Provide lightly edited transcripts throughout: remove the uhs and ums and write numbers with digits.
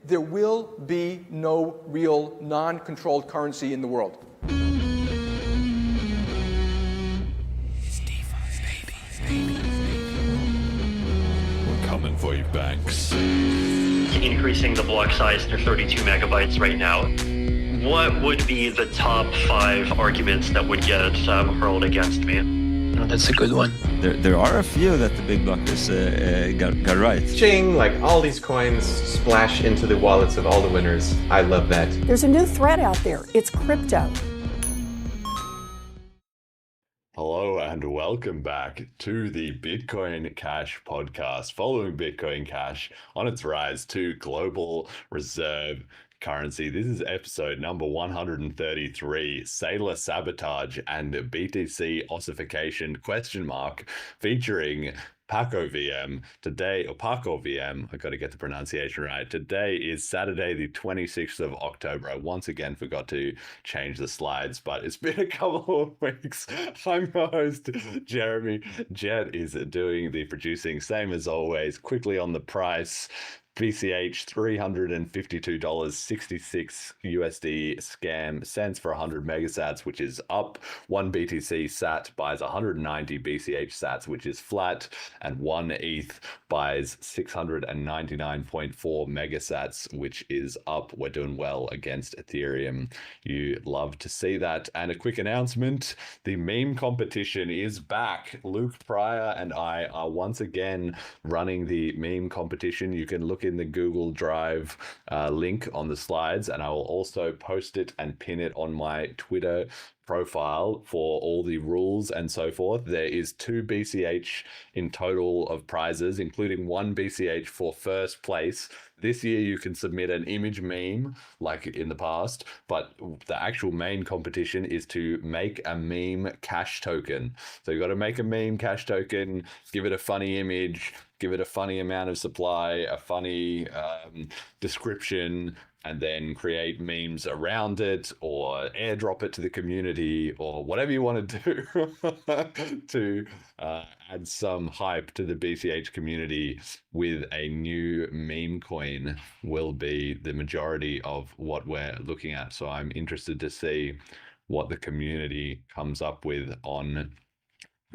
there will be no real non-controlled currency in the world. We're coming for you, banks. Increasing the block size to 32 megabytes right now. What would be the top 5 arguments that would get hurled against me? Oh, that's a good one. There are a few that the big blockers got right. Ching, like all these coins splash into the wallets of all the winners. I love that. There's a new threat out there. It's crypto. Hello and welcome back to the Bitcoin Cash podcast, following Bitcoin Cash on its rise to global reserve currency. This is episode number 133, Saylor Sabotage and BTC Ossification ? Featuring PakoVM today, or PakoVM, I got to get the pronunciation right. Today is Saturday, the 26th of October. I once again forgot to change the slides, but it's been a couple of weeks. I'm your host, Jeremy. Jet is doing the producing, same as always. Quickly on the price. BCH $352.66 USD scam cents for 100 megasats, which is up. 1 BTC sat buys 190 BCH sats, which is flat, and 1 ETH buys 699.4 megasats, which is up. We're doing well against Ethereum. You love to see that. And a quick announcement: the meme competition is back. Luke Pryor and I are once again running the meme competition. You can look in the Google Drive link on the slides, and I will also post it and pin it on my Twitter profile for all the rules and so forth. There is 2 BCH in total of prizes, including 1 BCH for first place. This year you can submit an image meme like in the past, but the actual main competition is to make a meme cash token. So you've got to make a meme cash token, give it a funny image, give it a funny amount of supply, a funny description, and then create memes around it or airdrop it to the community or whatever you want to do to add some hype to the BCH community with a new meme coin will be the majority of what we're looking at. So I'm interested to see what the community comes up with on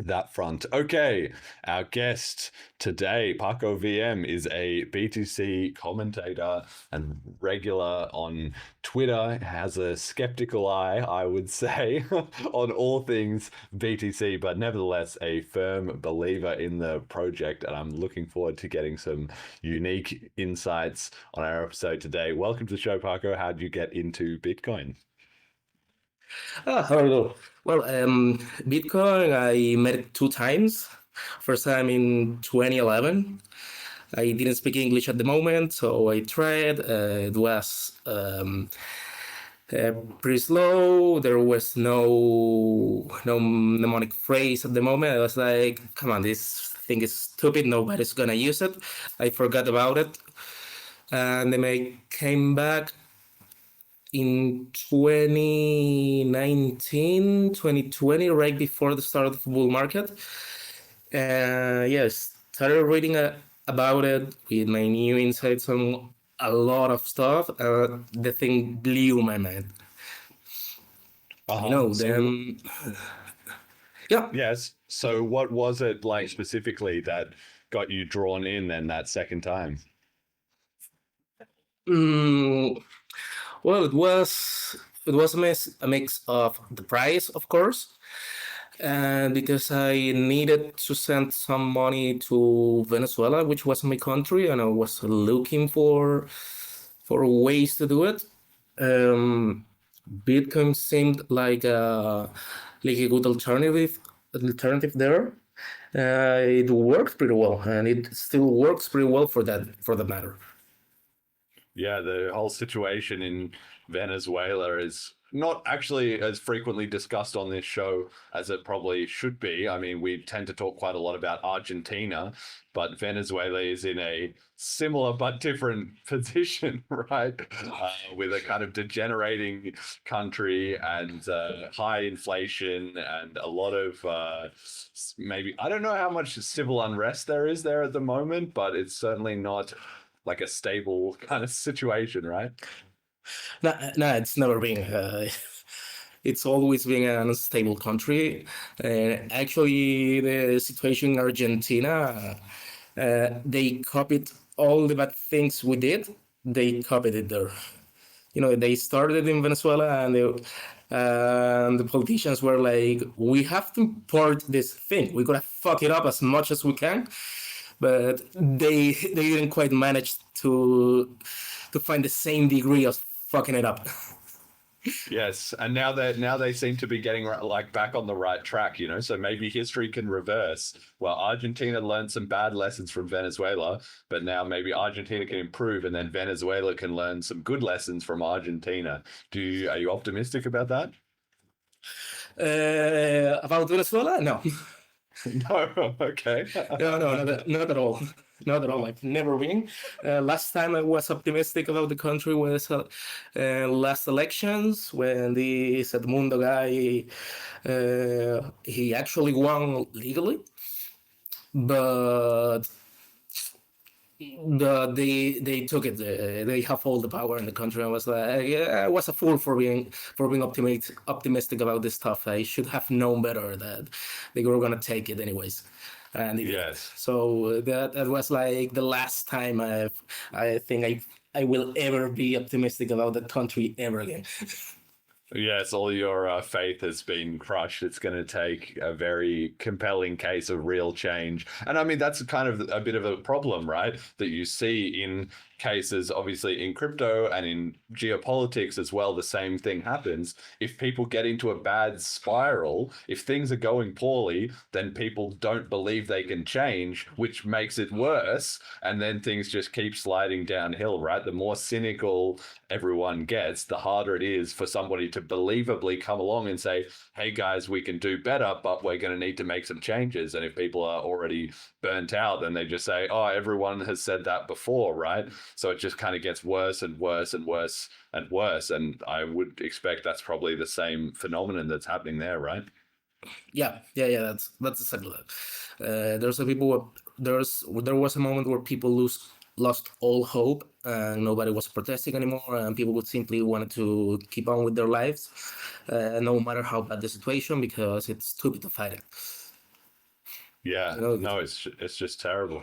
that front. Okay, our guest today, PakoVM, is a BTC commentator and regular on Twitter, has a skeptical eye, I would say, on all things BTC, but nevertheless a firm believer in the project, and I'm looking forward to getting some unique insights on our episode today. Welcome to the show, Pako. How did you get into Bitcoin? Hello. Well, Bitcoin, I met it 2 times. First time in 2011. I didn't speak English at the moment, so I tried. It was pretty slow. There was no mnemonic phrase at the moment. I was like, come on, this thing is stupid. Nobody's gonna use it. I forgot about it. And then I came back in 2019, 2020, right before the start of the bull market. Yes, started reading about it with my new insights on a lot of stuff. The thing blew my mind. Then... Yeah. Yes. So what was it like specifically that got you drawn in then that second time? Well, it was a mix of the price, of course, and because I needed to send some money to Venezuela, which was my country, and I was looking for ways to do it. Bitcoin seemed like a good alternative there. It worked pretty well, and it still works pretty well for the matter. Yeah, the whole situation in Venezuela is not actually as frequently discussed on this show as it probably should be. I mean, we tend to talk quite a lot about Argentina, but Venezuela is in a similar but different position, right? With a kind of degenerating country and high inflation and a lot of maybe, I don't know how much civil unrest there is there at the moment, but it's certainly not like a stable kind of situation, right? No, it's never been. It's always been an unstable country. Actually, the situation in Argentina, they copied all the bad things we did. They copied it there. They started in Venezuela, and the politicians were like, "We have to import this thing. We're gonna fuck it up as much as we can." But they didn't quite manage to find the same degree of fucking it up. Yes, and now they seem to be getting like back on the right track, so maybe history can reverse. Well, Argentina learned some bad lessons from Venezuela, but now maybe Argentina can improve, and then Venezuela can learn some good lessons from Argentina. Are you optimistic about that? About Venezuela? No. No, okay. No, not at all. Not at all. I've never been. Last time I was optimistic about the country was last elections when this Edmundo guy he actually won legally, but they took it. They have all the power in the country. I was like, yeah, I was a fool for being optimistic about this stuff. I should have known better that they were gonna take it anyways. And Yes. so that was like the last time I think I will ever be optimistic about the country ever again. Yes, all your faith has been crushed. It's going to take a very compelling case of real change. And I mean, that's kind of a bit of a problem, right? That you see in cases, obviously in crypto and in geopolitics as well, the same thing happens. If people get into a bad spiral, if things are going poorly, then people don't believe they can change, which makes it worse. And then things just keep sliding downhill, right? The more cynical everyone gets, the harder it is for somebody to believably come along and say, hey guys, we can do better, but we're going to need to make some changes. And if people are already burnt out, then they just say, oh, everyone has said that before, right? So it just kind of gets worse and worse and worse and worse. And I would expect that's probably the same phenomenon that's happening there, right? Yeah. That's exactly that. There was a moment where people lost all hope, and nobody was protesting anymore, and people would simply wanted to keep on with their lives, no matter how bad the situation, because it's stupid to fight it. Yeah, no, it's just terrible.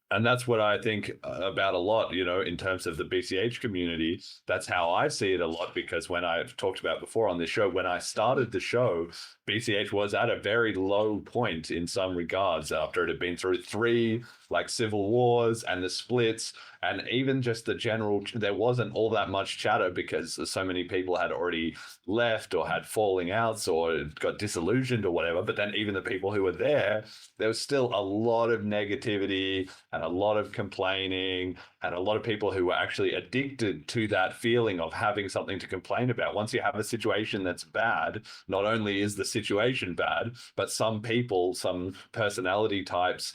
And that's what I think about a lot, in terms of the BCH community. That's how I see it a lot, because when I've talked about before on this show, when I started the show, BCH was at a very low point in some regards after it had been through 3 civil wars and the splits, and even just the general, there wasn't all that much chatter because so many people had already left or had falling outs or got disillusioned or whatever. But then even the people who were there was still a lot of negativity and a lot of complaining and a lot of people who were actually addicted to that feeling of having something to complain about. Once you have a situation that's bad, not only is the situation bad, but some people, some personality types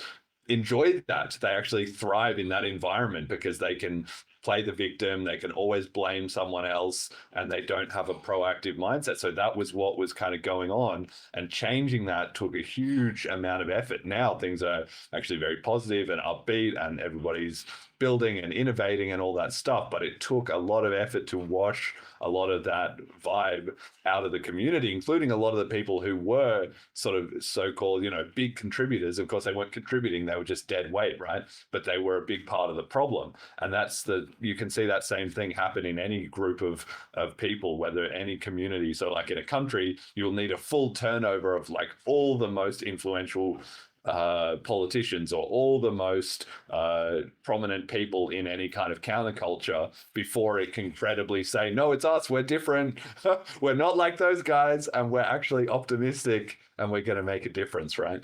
enjoy that. They actually thrive in that environment because they can play the victim, they can always blame someone else, and they don't have a proactive mindset. So that was what was kind of going on, and changing that took a huge amount of effort. Now things are actually very positive and upbeat, and everybody's building and innovating and all that stuff, but it took a lot of effort to wash a lot of that vibe out of the community, including a lot of the people who were sort of so-called, big contributors. Of course, they weren't contributing, they were just dead weight, right? But they were a big part of the problem. And you can see that same thing happen in any group of people, whether any community. So like in a country, you'll need a full turnover of all the most influential politicians or all the most prominent people in any kind of counterculture before it can credibly say, no, it's us, we're different, we're not like those guys, and we're actually optimistic and we're going to make a difference, right?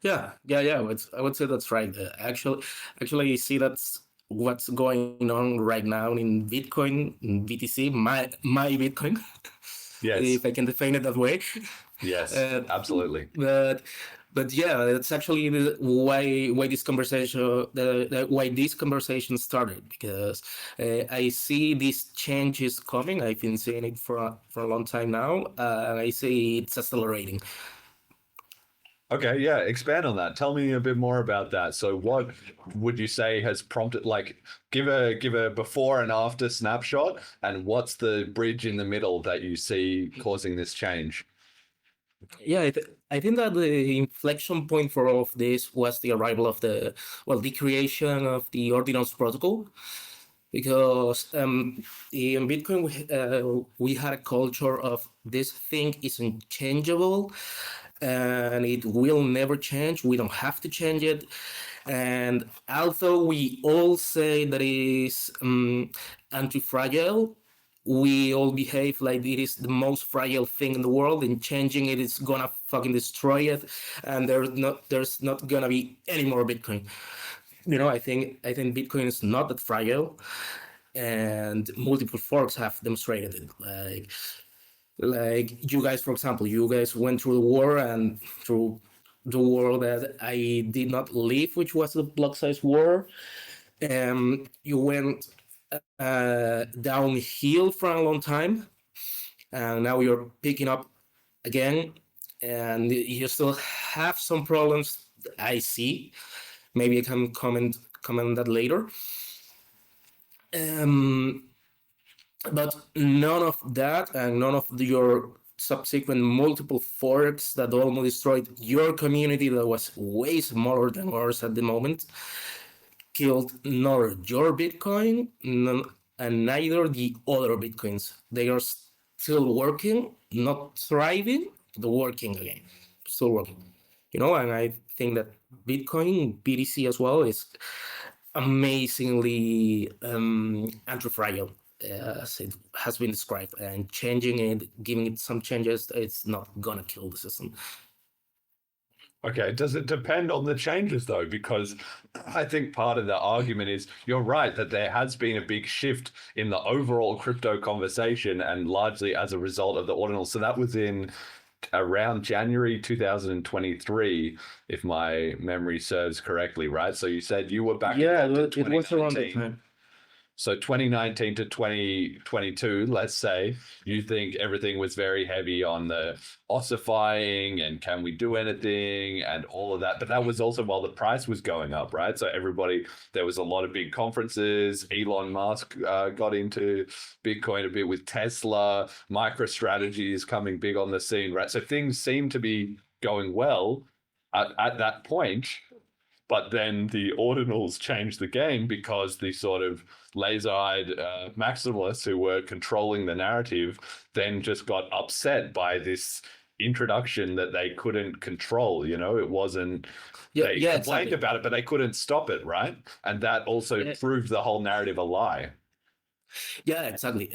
Yeah. I would say that's right. Actually, I see that's what's going on right now in Bitcoin, in BTC, my Bitcoin. Yes. If I can define it that way. Yes, absolutely. But yeah, that's actually why this conversation started, because I see these changes coming. I've been seeing it for a long time now, and I see it's accelerating. Okay, yeah, expand on that. Tell me a bit more about that. So what would you say has prompted, like, give a before and after snapshot, and what's the bridge in the middle that you see causing this change? Yeah, I think that the inflection point for all of this was the arrival of the creation of the Ordinals protocol. Because in Bitcoin, we had a culture of this thing is unchangeable and it will never change. We don't have to change it. And although we all say that it is anti-fragile, we all behave like it is the most fragile thing in the world, and changing it is gonna fucking destroy it, and there's not gonna be any more Bitcoin. I think Bitcoin is not that fragile, and multiple forks have demonstrated it. Like you guys, for example, you guys went through the war and through the war that I did not live, which was the block size war. You went downhill for a long time, and now you're picking up again, and you still have some problems. I see. Maybe I can comment that later. But none of that and none of your subsequent multiple forks that almost destroyed your community that was way smaller than ours at the moment killed nor your Bitcoin and neither the other Bitcoins. They are still working, not thriving, but working again. Still working. And I think that Bitcoin, BTC as well, is amazingly anti-fragile, as it has been described, and changing it, giving it some changes, it's not gonna kill the system. Okay, does it depend on the changes though? Because I think part of the argument is you're right that there has been a big shift in the overall crypto conversation, and largely as a result of the ordinal. So that was in around January 2023, if my memory serves correctly, right? So you said you were back. Yeah, it was around the time. So 2019 to 2022, let's say, you think everything was very heavy on the ossifying and can we do anything and all of that. But that was also while the price was going up, right? So there was a lot of big conferences. Elon Musk got into Bitcoin a bit with Tesla. MicroStrategy is coming big on the scene, right? So things seem to be going well at that point. But then the ordinals changed the game because the sort of laser-eyed maximalists who were controlling the narrative then just got upset by this introduction that they couldn't control. It wasn't, they complained exactly about it, but they couldn't stop it, right? And that also proved the whole narrative a lie. Yeah, exactly.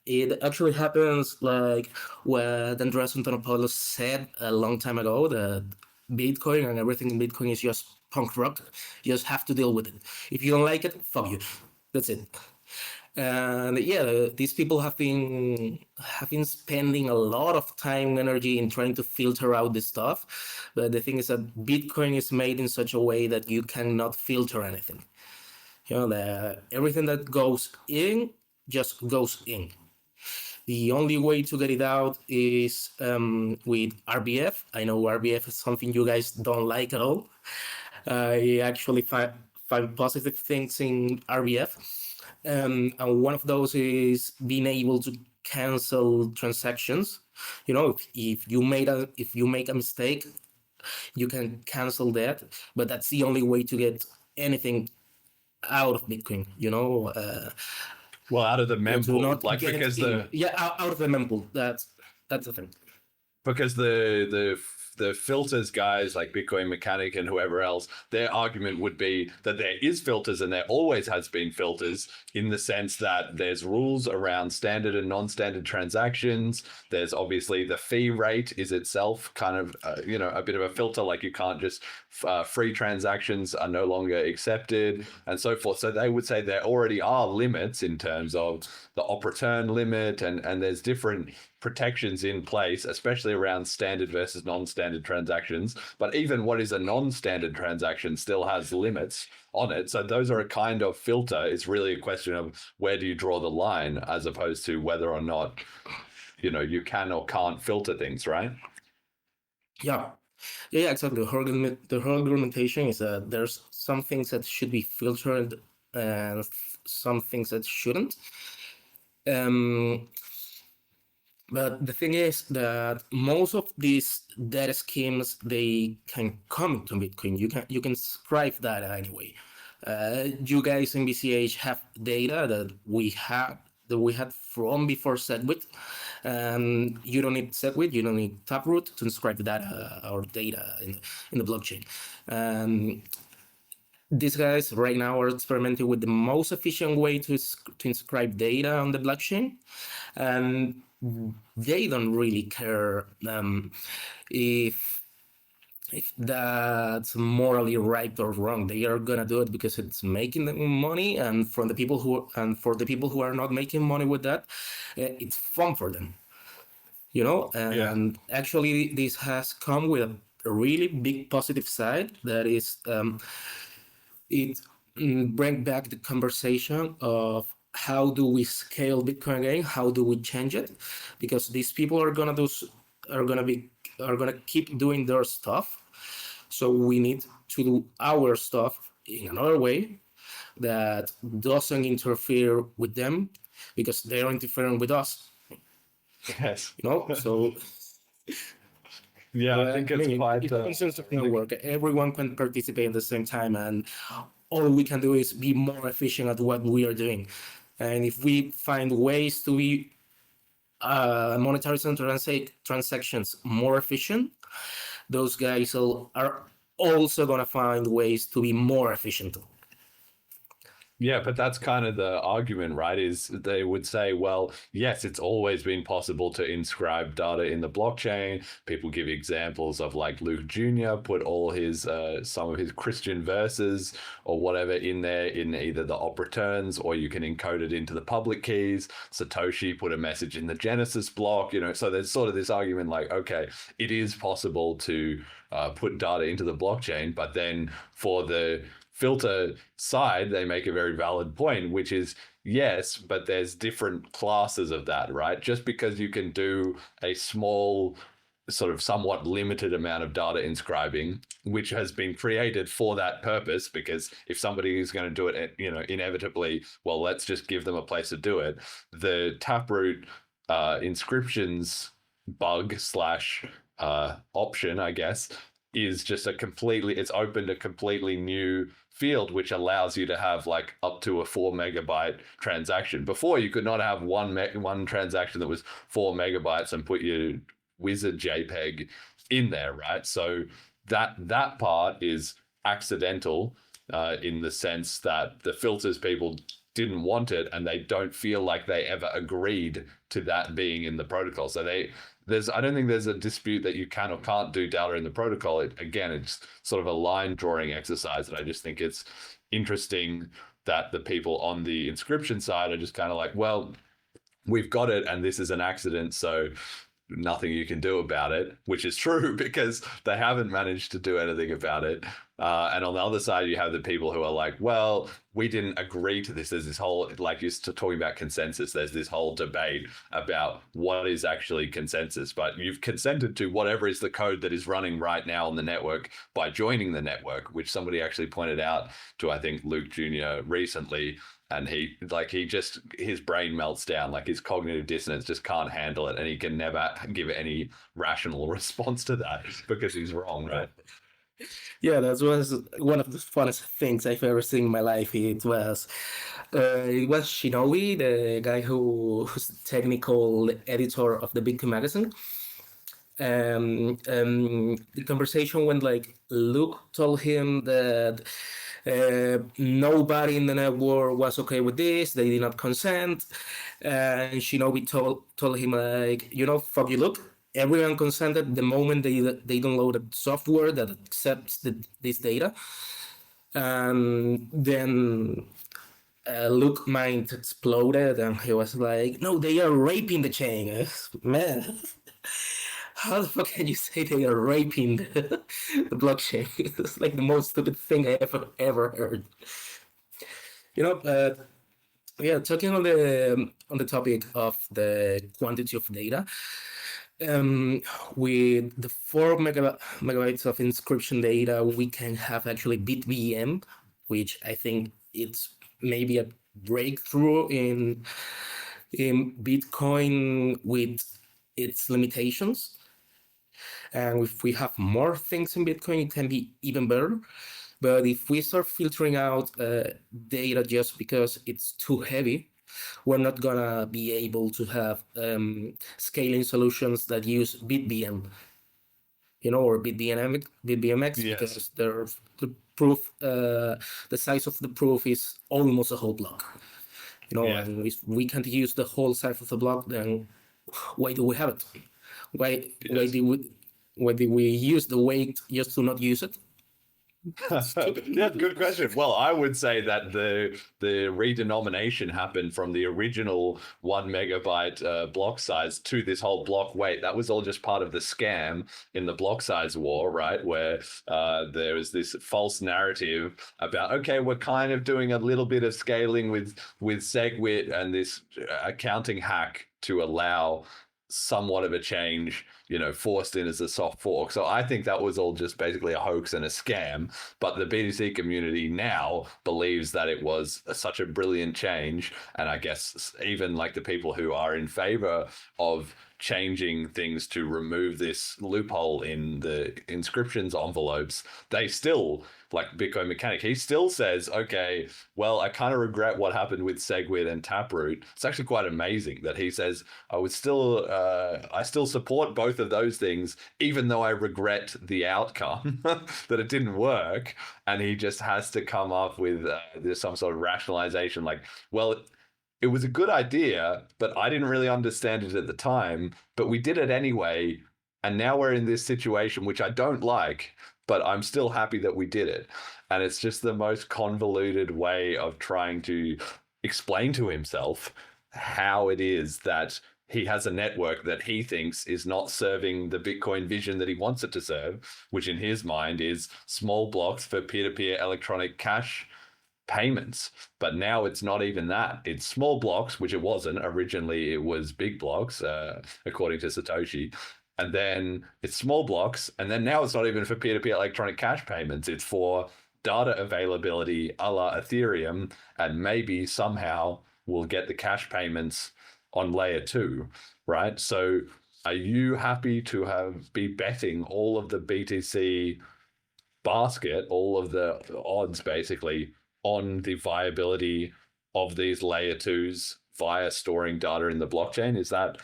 It actually happens like what Andreas Antonopoulos said a long time ago, that Bitcoin and everything in Bitcoin is just punk rock. You just have to deal with it. If you don't like it, fuck you. That's it. And yeah, these people have been spending a lot of time and energy in trying to filter out this stuff. But the thing is that Bitcoin is made in such a way that you cannot filter anything. Everything that goes in just goes in. The only way to get it out is with RBF. I know RBF is something you guys don't like at all. I actually find positive things in RBF. And one of those is being able to cancel transactions. If you make a mistake, you can cancel that. But that's the only way to get anything out of Bitcoin. Well, out of the mempool, out of the mempool. That's the thing. Because the filters guys like Bitcoin Mechanic and whoever else, their argument would be that there is filters and there always has been filters, in the sense that there's rules around standard and non-standard transactions. There's obviously the fee rate is itself kind of, a bit of a filter, like you can't just free transactions are no longer accepted and so forth. So they would say there already are limits in terms of the op return limit, and there's different protections in place, especially around standard versus non-standard transactions. But even what is a non-standard transaction still has limits on it. So those are a kind of filter. It's really a question of where do you draw the line, as opposed to whether or not, you can or can't filter things, right? Yeah. Yeah, exactly. The whole argumentation is that there's some things that should be filtered and some things that shouldn't. But the thing is that most of these data schemes, they can come to Bitcoin. You can strive that anyway. You guys in BCH have data that we had from before SegWit. You don't need SegWit, you don't need Taproot to inscribe data or data in the blockchain. These guys right now are experimenting with the most efficient way to inscribe data on the blockchain, and they don't really care if that's morally right or wrong. They are gonna do it because it's making them money, and for the people who are not making money with that, it's fun for them. And actually this has come with a really big positive side, that is it bring back the conversation of how do we scale Bitcoin again? How do we change it? Because these people are gonna keep doing their stuff. So we need to do our stuff in another way that doesn't interfere with them, because they are interfering with us. Yes. So Yeah, I think it's quite. it's a consensus network. Everyone can participate at the same time, and all we can do is be more efficient at what we are doing. And if we find ways to be monetizing transactions more efficient, those guys are also gonna find ways to be more efficient. Yeah, but that's kind of the argument, right? Is they would say, well, yes, it's always been possible to inscribe data in the blockchain. People give examples of like Luke Jr. put all his some of his Christian verses or whatever in there in either the op returns, or you can encode it into the public keys. Satoshi put a message in the Genesis block, so there's sort of this argument like, okay, it is possible to put data into the blockchain, but then for the filter side, they make a very valid point, which is, yes, but there's different classes of that, right? Just because you can do a small, sort of somewhat limited amount of data inscribing, which has been created for that purpose, because if somebody is going to do it, inevitably, well, let's just give them a place to do it. The Taproot inscriptions bug / option, I guess, is just it's opened a completely new field, which allows you to have like up to a 4 megabyte transaction. Before, you could not have one transaction that was 4 megabytes and put your wizard JPEG in there, right? So that part is accidental in the sense that the filters people didn't want it, and they don't feel like they ever agreed to that being in the protocol. So I don't think there's a dispute that you can or can't do data in the protocol. It's sort of a line drawing exercise, and I just think it's interesting that the people on the inscription side are just kind of like, well, we've got it, and this is an accident, so nothing you can do about it, which is true because they haven't managed to do anything about it. And on the other side, you have the people who are like, well, we didn't agree to this. There's this whole, like you're talking about consensus, there's this whole debate about what is actually consensus, but you've consented to whatever is the code that is running right now on the network by joining the network, which somebody actually pointed out to, I think, Luke Jr. recently. And his brain melts down, like his cognitive dissonance just can't handle it. And he can never give any rational response to that because he's wrong, right? Yeah, that was one of the funnest things I've ever seen in my life. It was Shinobi, the guy who's the technical editor of the Bitcoin magazine. The conversation went like, Luke told him that nobody in the network was okay with this, they did not consent, and Shinobi told him like, fuck you, Luke, everyone consented the moment they downloaded software that accepts this data. And then Luke's mind exploded, and he was like, no, they are raping the chain. Man, how the fuck can you say they are raping the blockchain? It's like the most stupid thing I ever heard. But yeah, talking on the topic of the quantity of data, With the 4 megabytes of inscription data, we can have actually BitVM, which I think it's maybe a breakthrough in Bitcoin with its limitations. And if we have more things in Bitcoin, it can be even better. But if we start filtering out data just because it's too heavy, we're not gonna be able to have scaling solutions that use BitVM, or BitVMX, Yes. because the proof, the size of the proof is almost a whole block. Yeah. And if we can't use the whole size of the block, then why do we have it? Why did we use the weight just to not use it? Yeah, good question. Well, I would say that the redenomination happened from the original 1 megabyte block size to this whole block weight. That was all just part of the scam in the block size war, right? Where there was this false narrative about, okay, we're kind of doing a little bit of scaling with SegWit and this accounting hack to allow somewhat of a change, forced in as a soft fork. So I think that was all just basically a hoax and a scam. But the BTC community now believes that it was such a brilliant change. And I guess even like the people who are in favor of changing things to remove this loophole in the inscriptions envelopes, they still, like Bitcoin Mechanic, he still says, okay, well, I kind of regret what happened with SegWit and Taproot. It's actually quite amazing that he says, I still support both of those things, even though I regret the outcome, that it didn't work. And he just has to come up with some sort of rationalization like, well, it was a good idea, but I didn't really understand it at the time, but we did it anyway. And now we're in this situation, which I don't like, but I'm still happy that we did it. And it's just the most convoluted way of trying to explain to himself how it is that he has a network that he thinks is not serving the Bitcoin vision that he wants it to serve, which in his mind is small blocks for peer-to-peer electronic cash payments. But now it's not even that. It's small blocks, which it wasn't. Originally, it was big blocks, according to Satoshi. And then it's small blocks. And then now it's not even for peer-to-peer electronic cash payments. It's for data availability a la Ethereum. And maybe somehow we'll get the cash payments on layer 2, right? So are you happy to be betting all of the BTC basket, all of the odds basically, on the viability of these layer 2s via storing data in the blockchain? Is that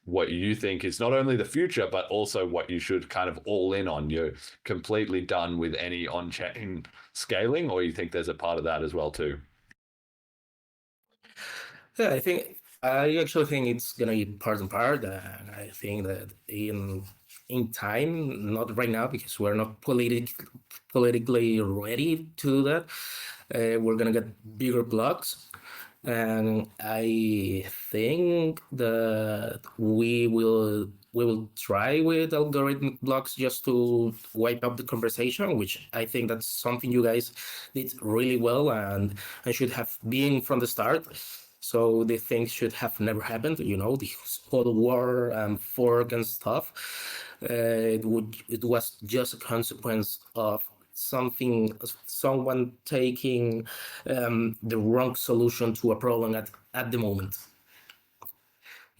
what you think is not only the future, but also what you should kind of all in on? You're completely done with any on-chain scaling, or you think there's a part of that as well too? Yeah, I actually think it's gonna be part and part, and I think that in time, not right now because we're not politically ready to do that. We're gonna get bigger blocks, and I think that we will try with algorithmic blocks just to wipe up the conversation, which I think that's something you guys did really well and should have been from the start. So the things should have never happened, the whole war and fork and stuff. It was just a consequence of someone taking the wrong solution to a problem at the moment.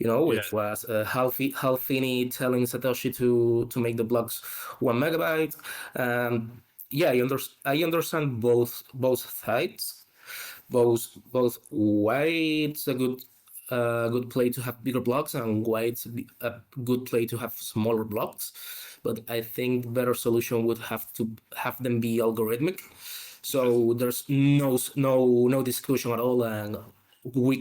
It was Halfini telling Satoshi to make the blocks 1 megabyte. Yeah, I understand both sides. Both why it's a good play to have bigger blocks and why it's a good play to have smaller blocks. But I think the better solution would have to have them be algorithmic. So there's no discussion at all, and all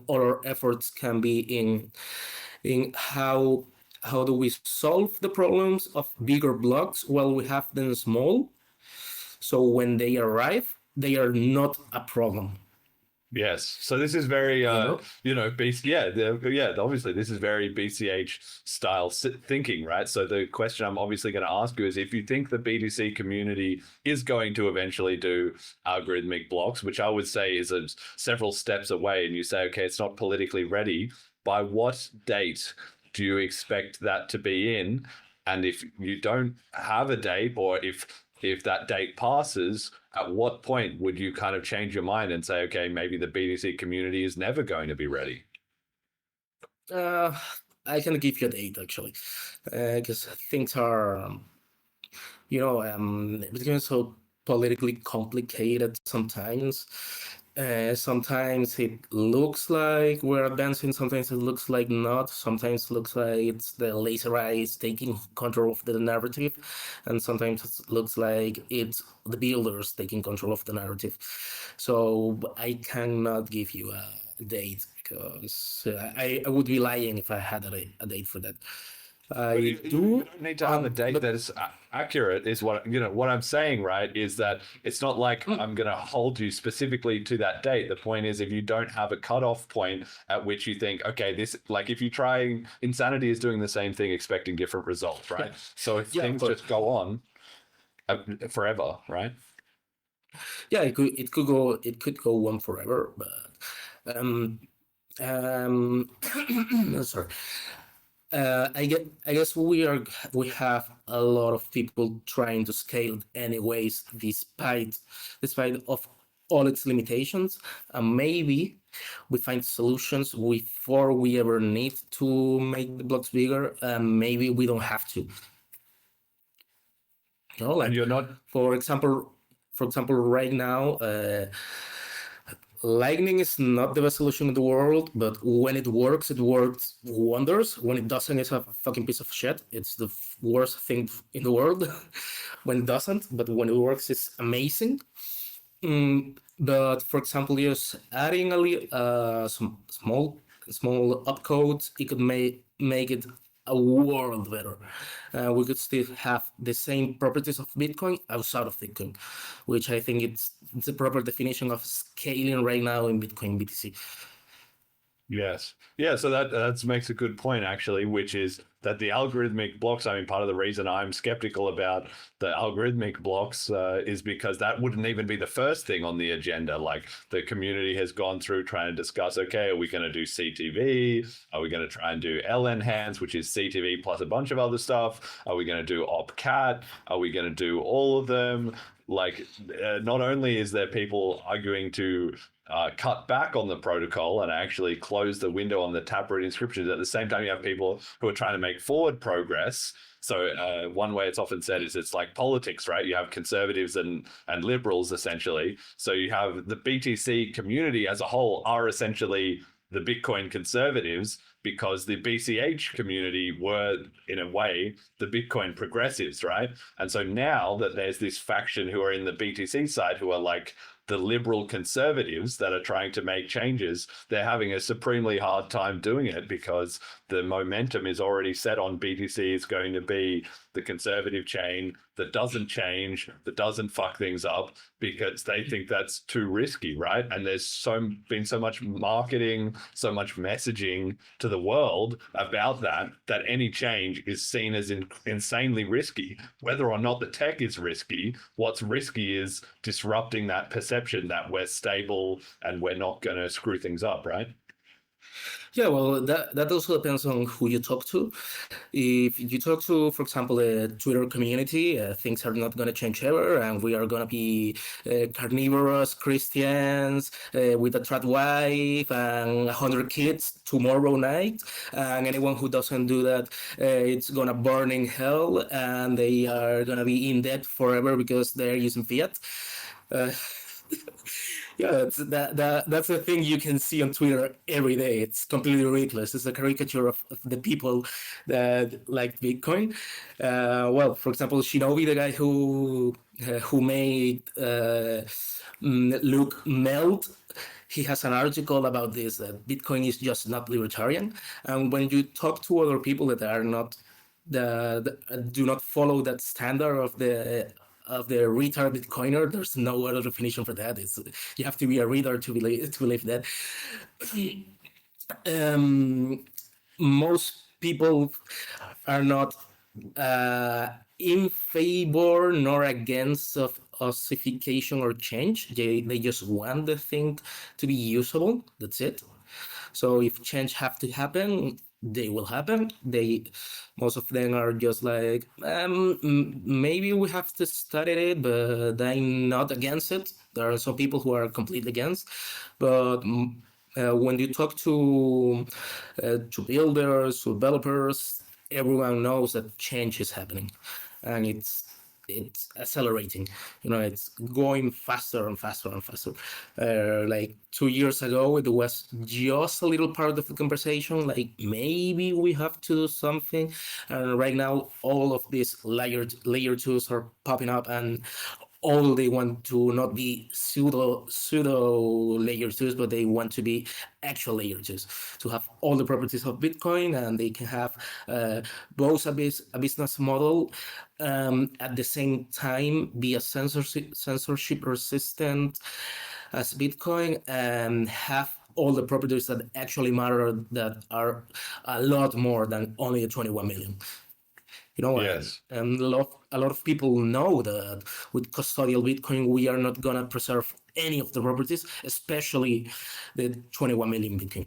our efforts can be in how do we solve the problems of bigger blocks while we have them small. So when they arrive, they are not a problem. Yes. So this is very, obviously this is very BCH style thinking, right? So the question I'm obviously going to ask you is, if you think the BTC community is going to eventually do algorithmic blocks, which I would say is several steps away, and you say, okay, it's not politically ready, by what date do you expect that to be in? And if you don't have a date, or if that date passes, at what point would you kind of change your mind and say, okay, maybe the BTC community is never going to be ready? I can give you a date actually, because things are, Bitcoin is so politically complicated sometimes. Sometimes it looks like we're advancing, sometimes it looks like not, sometimes it looks like it's the laser eyes taking control of the narrative, and sometimes it looks like it's the builders taking control of the narrative. So I cannot give you a date because I would be lying if I had a date for that. You don't need to have a date that is accurate, is what I'm saying, right? Is that it's not like I'm going to hold you specifically to that date. The point is, if you don't have a cutoff point at which you think, okay, this, like if you try, insanity is doing the same thing, expecting different results, right? Yeah. So if things just go on forever, right? Yeah, it could go on forever, but sorry. I guess we have a lot of people trying to scale anyways, despite of all its limitations. Maybe we find solutions before we ever need to make the blocks bigger. Maybe we don't have to. And you're not. For example, right now. Lightning is not the best solution in the world, but when it works wonders. When it doesn't, it's a fucking piece of shit. It's the worst thing in the world when it doesn't, but when it works, it's amazing. But for example, just adding some small upcodes, it could make it a world better. We could still have the same properties of Bitcoin outside of Bitcoin, which I think it's the proper definition of scaling right now in Bitcoin BTC. Yes. Yeah, so that makes a good point, actually, which is that the algorithmic blocks, I mean, part of the reason I'm skeptical about the algorithmic blocks is because that wouldn't even be the first thing on the agenda. Like, the community has gone through trying to discuss, okay, are we going to do CTV? Are we going to try and do L-enhance, which is CTV plus a bunch of other stuff? Are we going to do OpCat? Are we going to do all of them? Like, not only is there people arguing to cut back on the protocol and actually close the window on the taproot inscriptions, at the same time you have people who are trying to make forward progress. So one way it's often said is it's like politics, right? You have conservatives and liberals, essentially. So you have the BTC community as a whole are essentially the Bitcoin conservatives, because the BCH community were, in a way, the Bitcoin progressives, right? And so now that there's this faction who are in the BTC side who are like the liberal conservatives that are trying to make changes, they're having a supremely hard time doing it because the momentum is already set on BTC is going to be the conservative chain that doesn't change, that doesn't fuck things up, because they think that's too risky, right? And there's been so much marketing, so much messaging to the world about that any change is seen as insanely risky. Whether or not the tech is risky, what's risky is disrupting that perception that we're stable and we're not going to screw things up, right? Yeah, well, that also depends on who you talk to. If you talk to, for example, the Twitter community, things are not going to change ever, and we are going to be carnivorous Christians with a trad wife and 100 kids tomorrow night. And anyone who doesn't do that, it's going to burn in hell, and they are going to be in debt forever because they're using fiat. Yeah, that's the thing you can see on Twitter every day. It's completely ridiculous. It's a caricature of the people that like Bitcoin. Well, for example, Shinobi, the guy who made Luke melt, he has an article about this, that Bitcoin is just not libertarian. And when you talk to other people that are not do not follow that standard of the retard Bitcoiner, there's no other definition for that. You have to be a retard to believe that. Most people are not in favor nor against of ossification or change. They just want the thing to be usable. That's it. So if change have to happen, they will happen. Most of them are just like, maybe we have to study it, but I'm not against it. There are some people who are completely against, but when you talk to builders, to developers, everyone knows that change is happening, and it's accelerating. It's going faster and faster and faster. Like 2 years ago, it was just a little part of the conversation, like maybe we have to do something. And right now, all of these layer twos are popping up, and all they want to not be pseudo layer twos, but they want to be actual layer twos, to have all the properties of Bitcoin, and they can have both a business model, at the same time be a censorship resistant as Bitcoin, and have all the properties that actually matter, that are a lot more than only the 21 million. Yes. And a lot of people know that with custodial Bitcoin, we are not gonna preserve any of the properties, especially the 21 million Bitcoin.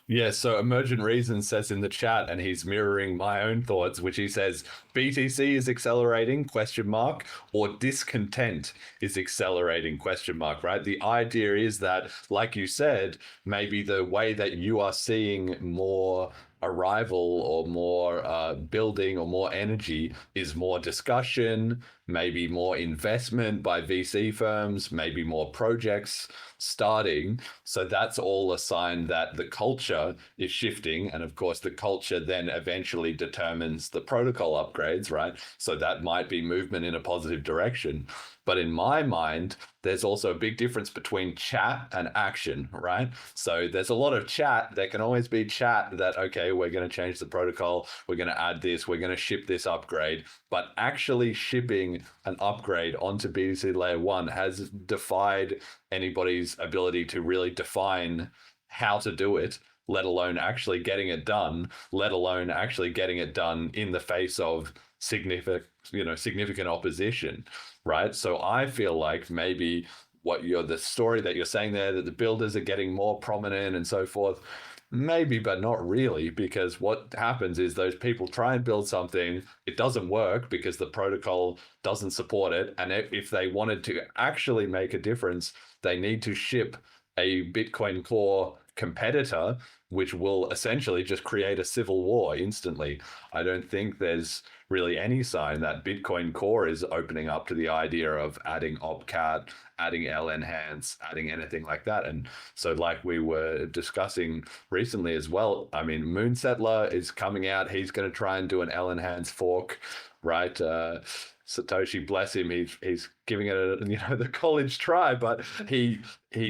Yeah, so Emergent Reason says in the chat, and he's mirroring my own thoughts, which he says, BTC is accelerating, ? Or discontent is accelerating, ? Right? The idea is that, like you said, maybe the way that you are seeing more arrival or more building or more energy is more discussion, maybe more investment by VC firms, maybe more projects starting. So that's all a sign that the culture is shifting. And of course, the culture then eventually determines the protocol upgrades, right? So that might be movement in a positive direction. But in my mind, there's also a big difference between chat and action, right? So there's a lot of chat. There can always be chat that, okay, we're going to change the protocol, we're going to add this, we're going to ship this upgrade. But actually shipping an upgrade onto BTC Layer 1 has defied anybody's ability to really define how to do it, let alone actually getting it done, let alone actually getting it done in the face of significant opposition, right? So I feel like maybe the story that you're saying there, that the builders are getting more prominent and so forth, maybe, but not really, because what happens is those people try and build something, it doesn't work because the protocol doesn't support it. And if they wanted to actually make a difference, they need to ship a Bitcoin Core competitor, which will essentially just create a civil war instantly. I don't think there's really any sign that Bitcoin Core is opening up to the idea of adding opcat, adding lenhance, adding anything like that. And so, like we were discussing recently as well, I mean, Moonsettler is coming out. He's going to try and do an lenhance fork, right? Satoshi, bless him, he's giving it the college try, but he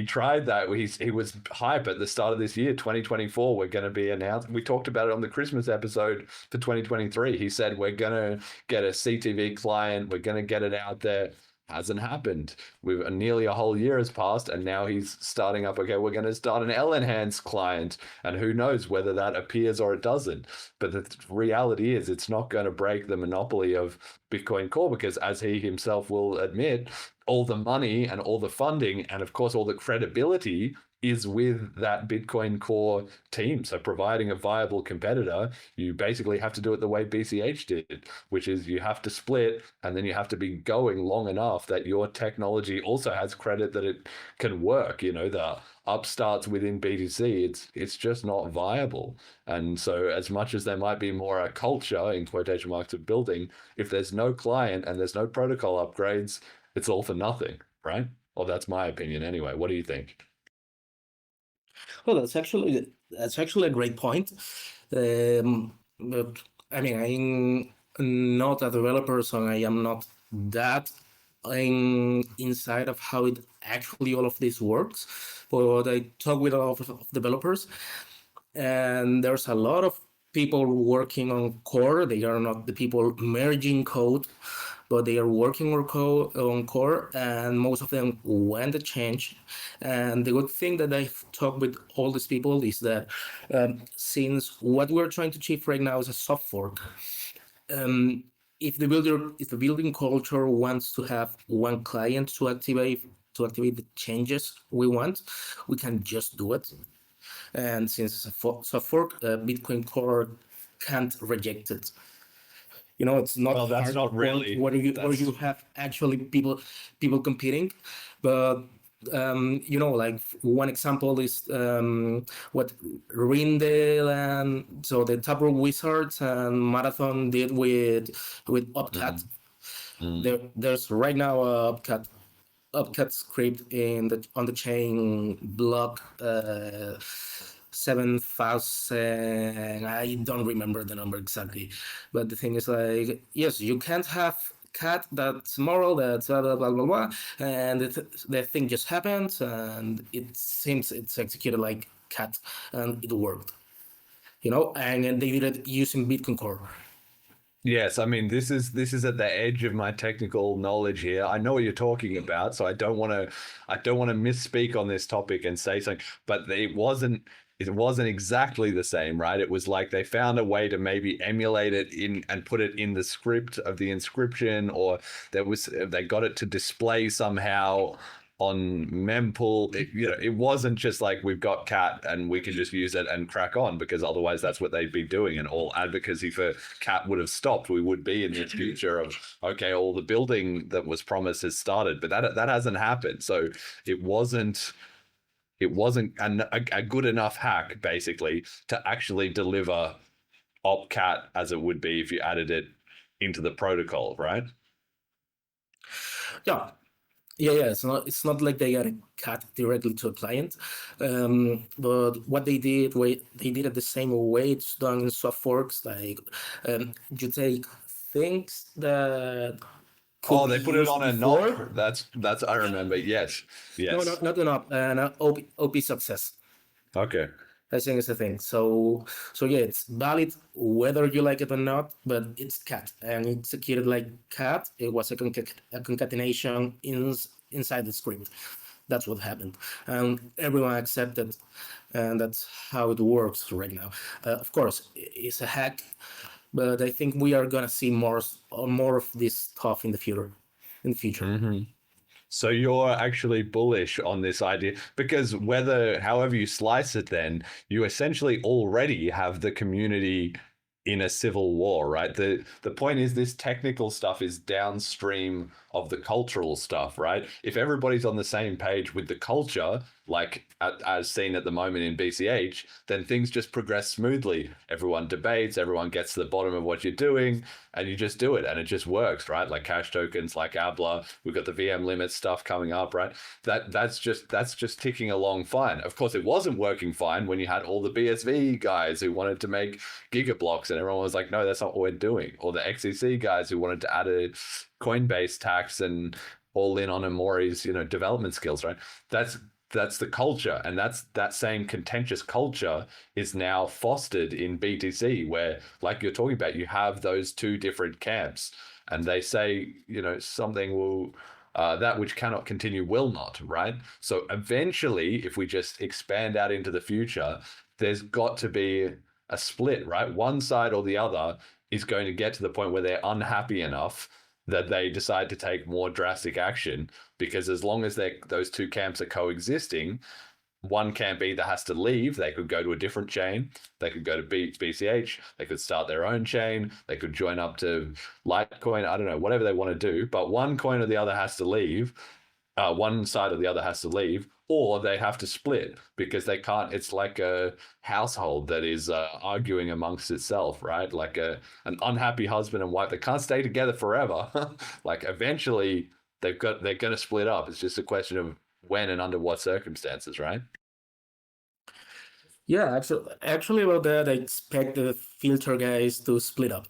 tried that. He was hype at the start of this year, 2024. We're going to be announced. We talked about it on the Christmas episode for 2023. He said we're going to get a CTV client. We're going to get it out there. Hasn't happened. Nearly a whole year has passed, and now he's starting up. Okay, we're going to start an lenhance client, and who knows whether that appears or it doesn't. But the reality is, it's not going to break the monopoly of Bitcoin Core, because as he himself will admit, all the money and all the funding and of course all the credibility is with that Bitcoin Core team. So providing a viable competitor, you basically have to do it the way BCH did, which is you have to split, and then you have to be going long enough that your technology also has credit that it can work. The upstarts within BTC, it's just not viable. And so as much as there might be more a culture, in quotation marks, of building, if there's no client and there's no protocol upgrades, it's all for nothing, right? Well, that's my opinion anyway. What do you think? Well, that's actually a great point. But I mean, I'm not a developer, so I am not that inside of how it actually all of this works. But I talk with a lot of developers, and there's a lot of people working on core. They are not the people merging code, but they are working on core, and most of them want to change. And the good thing that I've talked with all these people is that since what we're trying to achieve right now is a soft fork, if the building culture wants to have one client to activate the changes we want, we can just do it. and since it's a soft fork, Bitcoin Core can't reject it. It's not Well, that's hard not really- where you have actually people competing, but like one example is what Rindale and so the Tabor Wizards and Marathon did with Opcat. There's right now a Opcat script on the chain block 7,000. I don't remember the number exactly, but the thing is like, yes, you can't have cat that's moral, that's blah blah blah blah, blah and the thing just happens, and it seems it's executed like cat, and it worked, and they did it using Bitcoin Core. Yes, I mean this is at the edge of my technical knowledge here. I know what you're talking about, so I don't want to misspeak on this topic and say something, but it wasn't exactly the same, right? It was like they found a way to maybe emulate it in and put it in the script of the inscription, or they got it to display somehow on mempool. It wasn't just like we've got cat and we can just use it and crack on, because otherwise that's what they'd be doing, and all advocacy for cat would have stopped. We would be in this future of, okay, all the building that was promised has started, but that hasn't happened. So it wasn't a good enough hack basically to actually deliver opcat as it would be if you added it into the protocol, right? Yeah. It's not like they got a cat directly to a client, but what they did it the same way it's done in soft forks. Like you take things that they put it on a knob. That's I remember. Yes. No, not a knob, an OP success. Okay. I think it's the thing. So yeah, it's valid whether you like it or not, but it's cat and it's executed like cat. It was a concatenation inside the script. That's what happened, and everyone accepted, and that's how it works right now. Of course, it's a hack, but I think we are gonna see more of this stuff in the future. Mm-hmm. So you're actually bullish on this idea, because however you slice it, then you essentially already have the community in a civil war, right? The point is this technical stuff is downstream of the cultural stuff, right? If everybody's on the same page with the culture, like as seen at the moment in BCH, then things just progress smoothly. Everyone debates, everyone gets to the bottom of what you're doing, and you just do it, and it just works, right? Like cash tokens, like Abla, we've got the VM limit stuff coming up, right? That's just ticking along fine. Of course, it wasn't working fine when you had all the BSV guys who wanted to make gigablocks, and everyone was like, no, that's not what we're doing. Or the XCC guys who wanted to add a Coinbase tax and all in on Amori's, development skills, right? That's the culture, and that same contentious culture is now fostered in BTC, where, like you're talking about, you have those two different camps, and they say, something will, that which cannot continue will not, right? So eventually, if we just expand out into the future, there's got to be a split, right? One side or the other is going to get to the point where they're unhappy enough that they decide to take more drastic action, because as long as those two camps are coexisting, one camp either has to leave, they could go to a different chain, they could go to BCH, they could start their own chain, they could join up to Litecoin, I don't know, whatever they want to do, but one coin or the other has to leave, one side or the other has to leave, or they have to split, because they can't. It's like a household that is arguing amongst itself, right? Like an unhappy husband and wife that can't stay together forever. Like eventually they're going to split up. It's just a question of when and under what circumstances, right? Yeah, actually about that, I expect the filter guys to split up.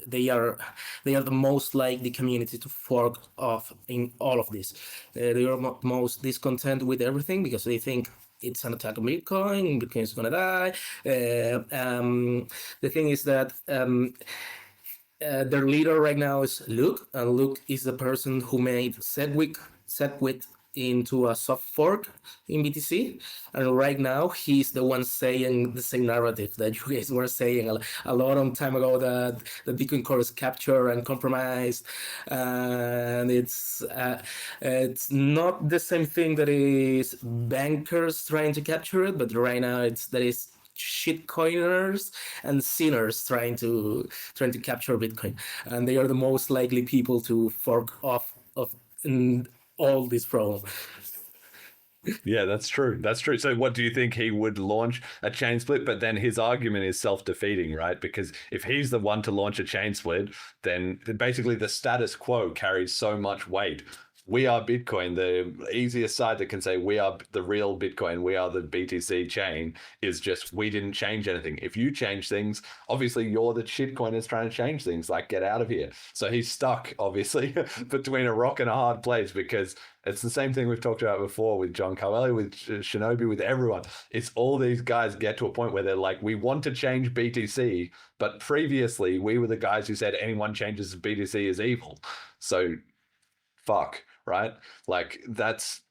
They are the most likely community to fork off in all of this. They are most discontent with everything because they think it's an attack on Bitcoin. Bitcoin is gonna die. The thing is that their leader right now is Luke, and Luke is the person who made SegWit into a soft fork in BTC, and right now he's the one saying the same narrative that you guys were saying a long time ago, that the Bitcoin core is captured and compromised, and it's not the same thing that is bankers trying to capture it, but right now there is shitcoiners and sinners trying to capture Bitcoin, and they are the most likely people to fork off of all this problem. Yeah, that's true. That's true. So what do you think? He would launch a chain split, but then his argument is self-defeating, right? Because if he's the one to launch a chain split, then basically the status quo carries so much weight. We are Bitcoin. The easiest side that can say we are the real Bitcoin, we are the BTC chain, is just we didn't change anything. If you change things, obviously you're the shitcoiners trying to change things, like get out of here. So he's stuck, obviously, between a rock and a hard place, because it's the same thing we've talked about before with John Carvalho, with Shinobi, with everyone. It's all these guys get to a point where they're like, we want to change BTC, but previously we were the guys who said anyone changes BTC is evil. So fuck. Right? Like that's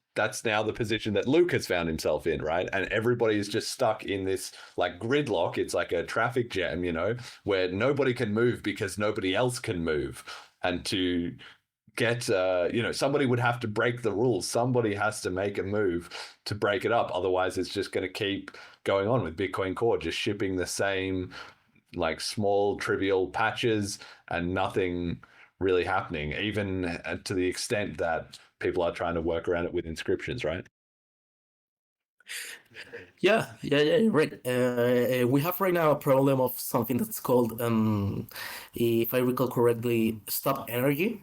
now the position that Luke has found himself in, right? And everybody is just stuck in this like gridlock. It's like a traffic jam, you know, where nobody can move because nobody else can move. And to get, you know, somebody would have to break the rules. Somebody has to make a move to break it up. Otherwise, it's just going to keep going on with Bitcoin Core, just shipping the same like small trivial patches and nothing really happening, even to the extent that people are trying to work around it with inscriptions, right? Yeah, right. We have right now a problem of something that's called, if I recall correctly, stop energy.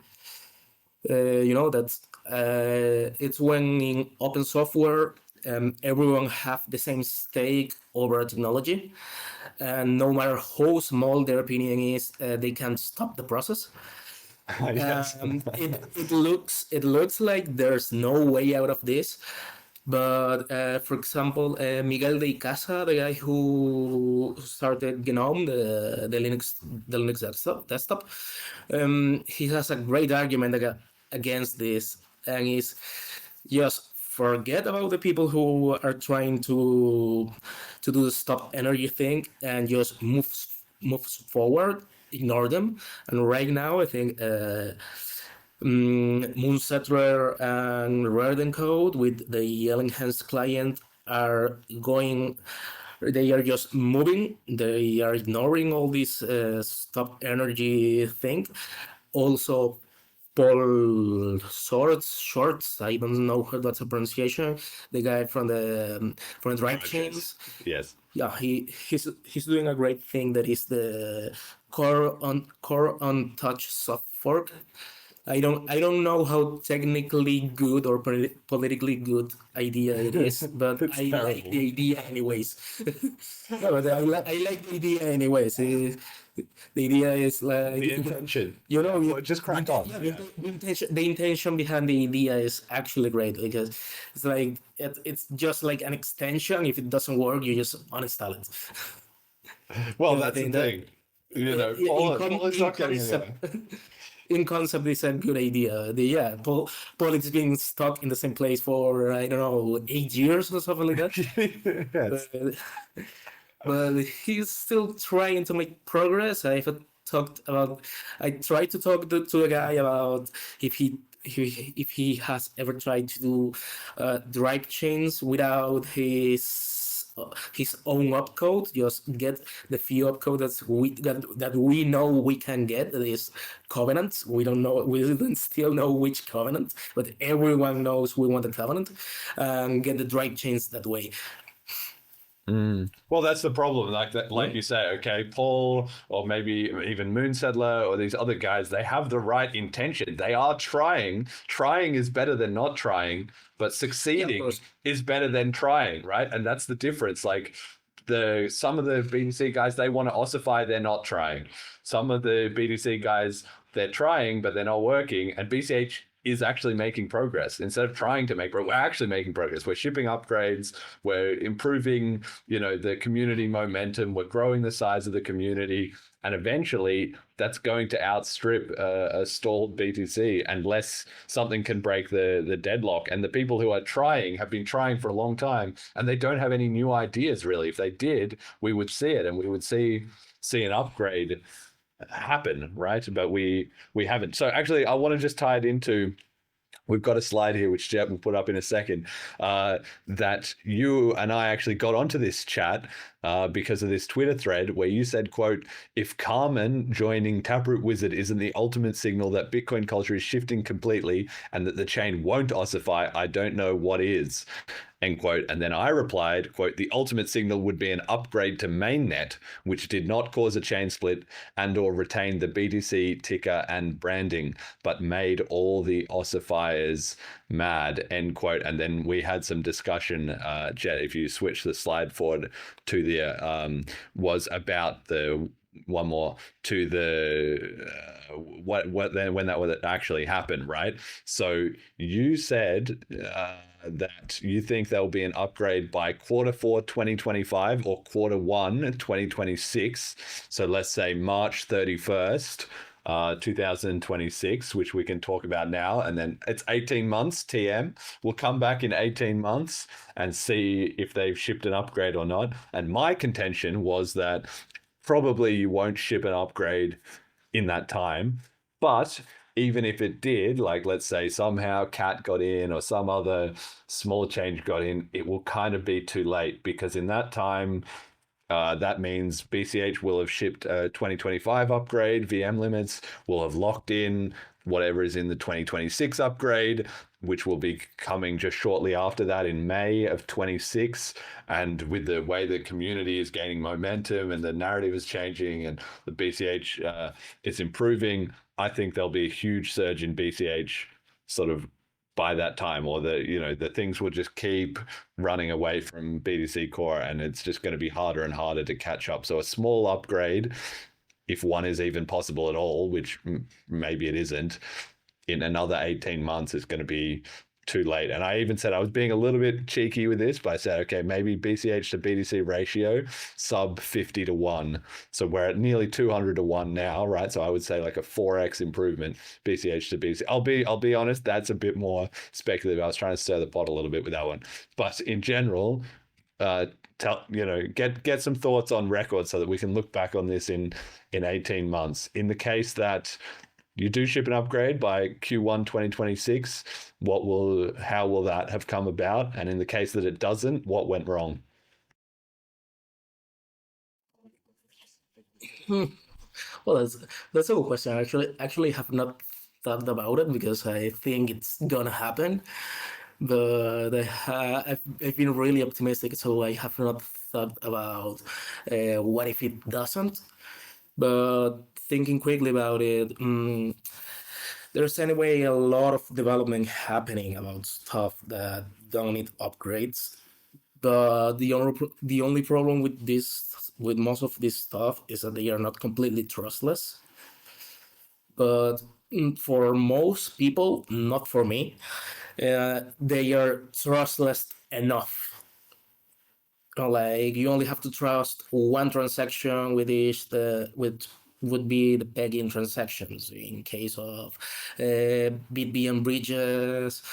You know, that's it's when in open software, everyone have the same stake over a technology, and no matter how small their opinion is, they can't stop the process. Yes. It looks like there's no way out of this, but for example, Miguel de Icaza, the guy who started Gnome, the Linux desktop, he has a great argument against this, and is just forget about the people who are trying to do the stop energy thing and just move forward. Ignore them. And right now, I think Moonsettler and Rare Code with the enhanced client are going. They are just moving. They are ignoring all this stop energy thing. Also, Paul Shorts, I don't know how that's a pronunciation. The guy from the Drive Chains. Yes. Yeah, he's doing a great thing. That is the core on touch soft fork. I don't know how technically good or politically good idea it is, but I like the idea anyways. No, but I like the idea anyways. The idea is like The intention. You know, Well, just crack on. Yeah, the intention behind the idea is actually great, because it's like it's just like an extension. If it doesn't work, you just uninstall it. Well, Yeah, that's I the think thing. You know, Paul is not getting anywhere. In concept, it's a good idea. Paul is being stuck in the same place for, I don't know, 8 years or something like that. Yes. But he's still trying to make progress. I tried to talk to a guy about if he has ever tried to do drive chains without his own opcode. Just get the few opcode that we know we can get. That is covenants. We don't still know which covenant, but everyone knows we want a covenant, and get the drive chains that way. Well, that's the problem. Like you say, okay, Paul, or maybe even Moonsettler, or these other guys, they have the right intention. They are trying. Trying is better than not trying, but succeeding is better than trying, right? And that's the difference. Like some of the BTC guys, they want to ossify, they're not trying. Some of the BTC guys, they're trying, but they're not working. And BCH is actually making progress. Instead of trying to make progress, we're actually making progress. We're shipping upgrades, we're improving, the community momentum, we're growing the size of the community, and eventually that's going to outstrip a stalled BTC unless something can break the deadlock. And the people who are trying have been trying for a long time, and they don't have any new ideas really. If they did, we would see it, and we would see an upgrade happen, right? But we haven't. So actually, I want to just tie it into, we've got a slide here which Jet will put up in a second, that you and I actually got onto this chat because of this Twitter thread where you said, quote, "If Carmen joining Taproot Wizard isn't the ultimate signal that Bitcoin culture is shifting completely and that the chain won't ossify, I don't know what is." End quote. And then I replied, quote, "The ultimate signal would be an upgrade to mainnet, which did not cause a chain split and or retain the BTC ticker and branding, but made all the ossifiers mad," end quote. And then we had some discussion, Jet, if you switch the slide forward to the, was about the, one more, to the what then when that would actually happen, right? So you said that you think there'll be an upgrade by Q4 2025 or Q1 2026. So let's say March 31st. 2026, which we can talk about now, and then it's 18 months TM. We'll come back in 18 months and see if they've shipped an upgrade or not. And my contention was that probably you won't ship an upgrade in that time, but even if it did, like let's say somehow Cat got in or some other small change got in, it will kind of be too late, because in that time, that means BCH will have shipped a 2025 upgrade, VM limits will have locked in whatever is in the 2026 upgrade, which will be coming just shortly after that in May of 26. And with the way the community is gaining momentum and the narrative is changing and the BCH is improving, I think there'll be a huge surge in BCH sort of by that time, or the things will just keep running away from BTC Core, and it's just going to be harder and harder to catch up. So a small upgrade, if one is even possible at all, which maybe it isn't, in another 18 months is going to be too late. And I even said I was being a little bit cheeky with this, but I said, okay, maybe BCH to BTC ratio sub 50 to 1. So we're at nearly 200 to 1 now, right? So I would say like a 4x improvement BCH to BTC. I'll be honest, that's a bit more speculative. I was trying to stir the pot a little bit with that one. But in general, get some thoughts on record so that we can look back on this in 18 months. In the case that you do ship an upgrade by Q1 2026, how will that have come about? And in the case that it doesn't, what went wrong? Well, that's a good question. I actually have not thought about it because I think it's gonna happen. But I've been really optimistic, so I have not thought about what if it doesn't. But thinking quickly about it, there's anyway a lot of development happening about stuff that don't need upgrades. But the only problem with most of this stuff is that they are not completely trustless. But for most people, not for me, they are trustless enough. Like you only have to trust one transaction with would be the pegging transactions in case of BitBM bridges,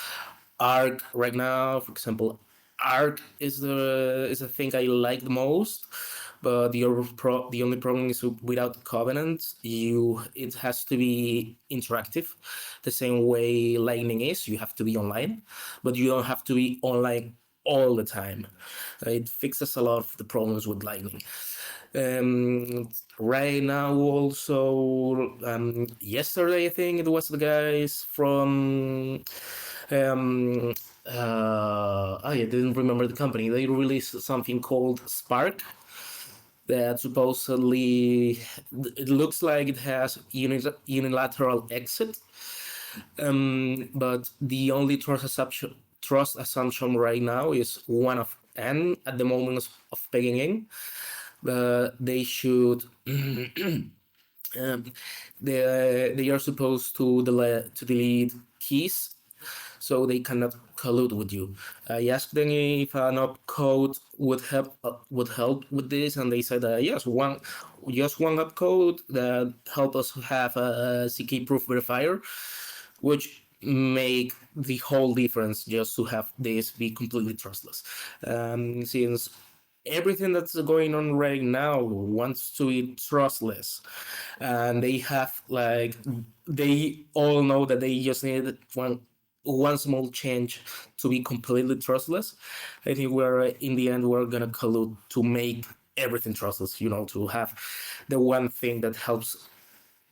ARC right now, for example. ARC is the thing I like the most, but the only problem is without covenants, it has to be interactive, the same way Lightning is. You have to be online, but you don't have to be online all the time. It fixes a lot of the problems with Lightning. Right now, also, yesterday, I think it was the guys from, I didn't remember the company. They released something called Spark that supposedly, it looks like it has unilateral exit, but the only trust assumption right now is 1 of n at the moment of pegging in. They should Um, they are supposed to delete keys, so they cannot collude with you. I asked them if an opcode would help with this, and they said yes, one opcode that help us have a CK proof verifier, which make the whole difference just to have this be completely trustless. Since everything that's going on right now wants to be trustless, and they all know that they just need one small change to be completely trustless. I think in the end we're gonna collude to make everything trustless, to have the one thing that helps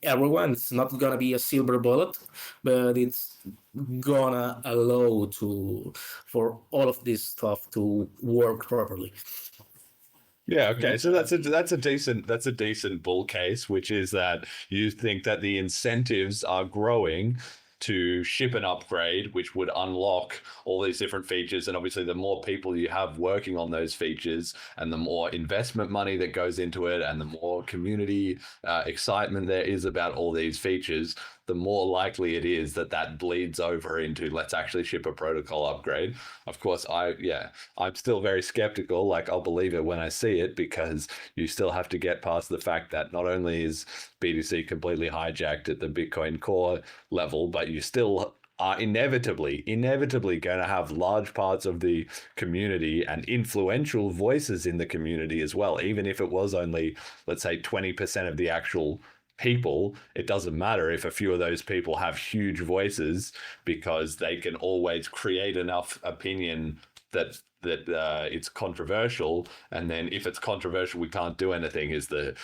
everyone. It's not gonna be a silver bullet, but it's gonna allow for all of this stuff to work properly. Yeah, okay. So that's a decent bull case, which is that you think that the incentives are growing to ship an upgrade, which would unlock all these different features. And obviously, the more people you have working on those features and the more investment money that goes into it and the more community excitement there is about all these features, the more likely it is that bleeds over into let's actually ship a protocol upgrade. Of course, I'm still very skeptical. Like, I'll believe it when I see it, because you still have to get past the fact that not only is BTC completely hijacked at the Bitcoin core level, but you still are inevitably going to have large parts of the community and influential voices in the community as well. Even if it was only, let's say, 20% of the actual people, it doesn't matter if a few of those people have huge voices, because they can always create enough opinion that it's controversial. And then if it's controversial, we can't do anything, is the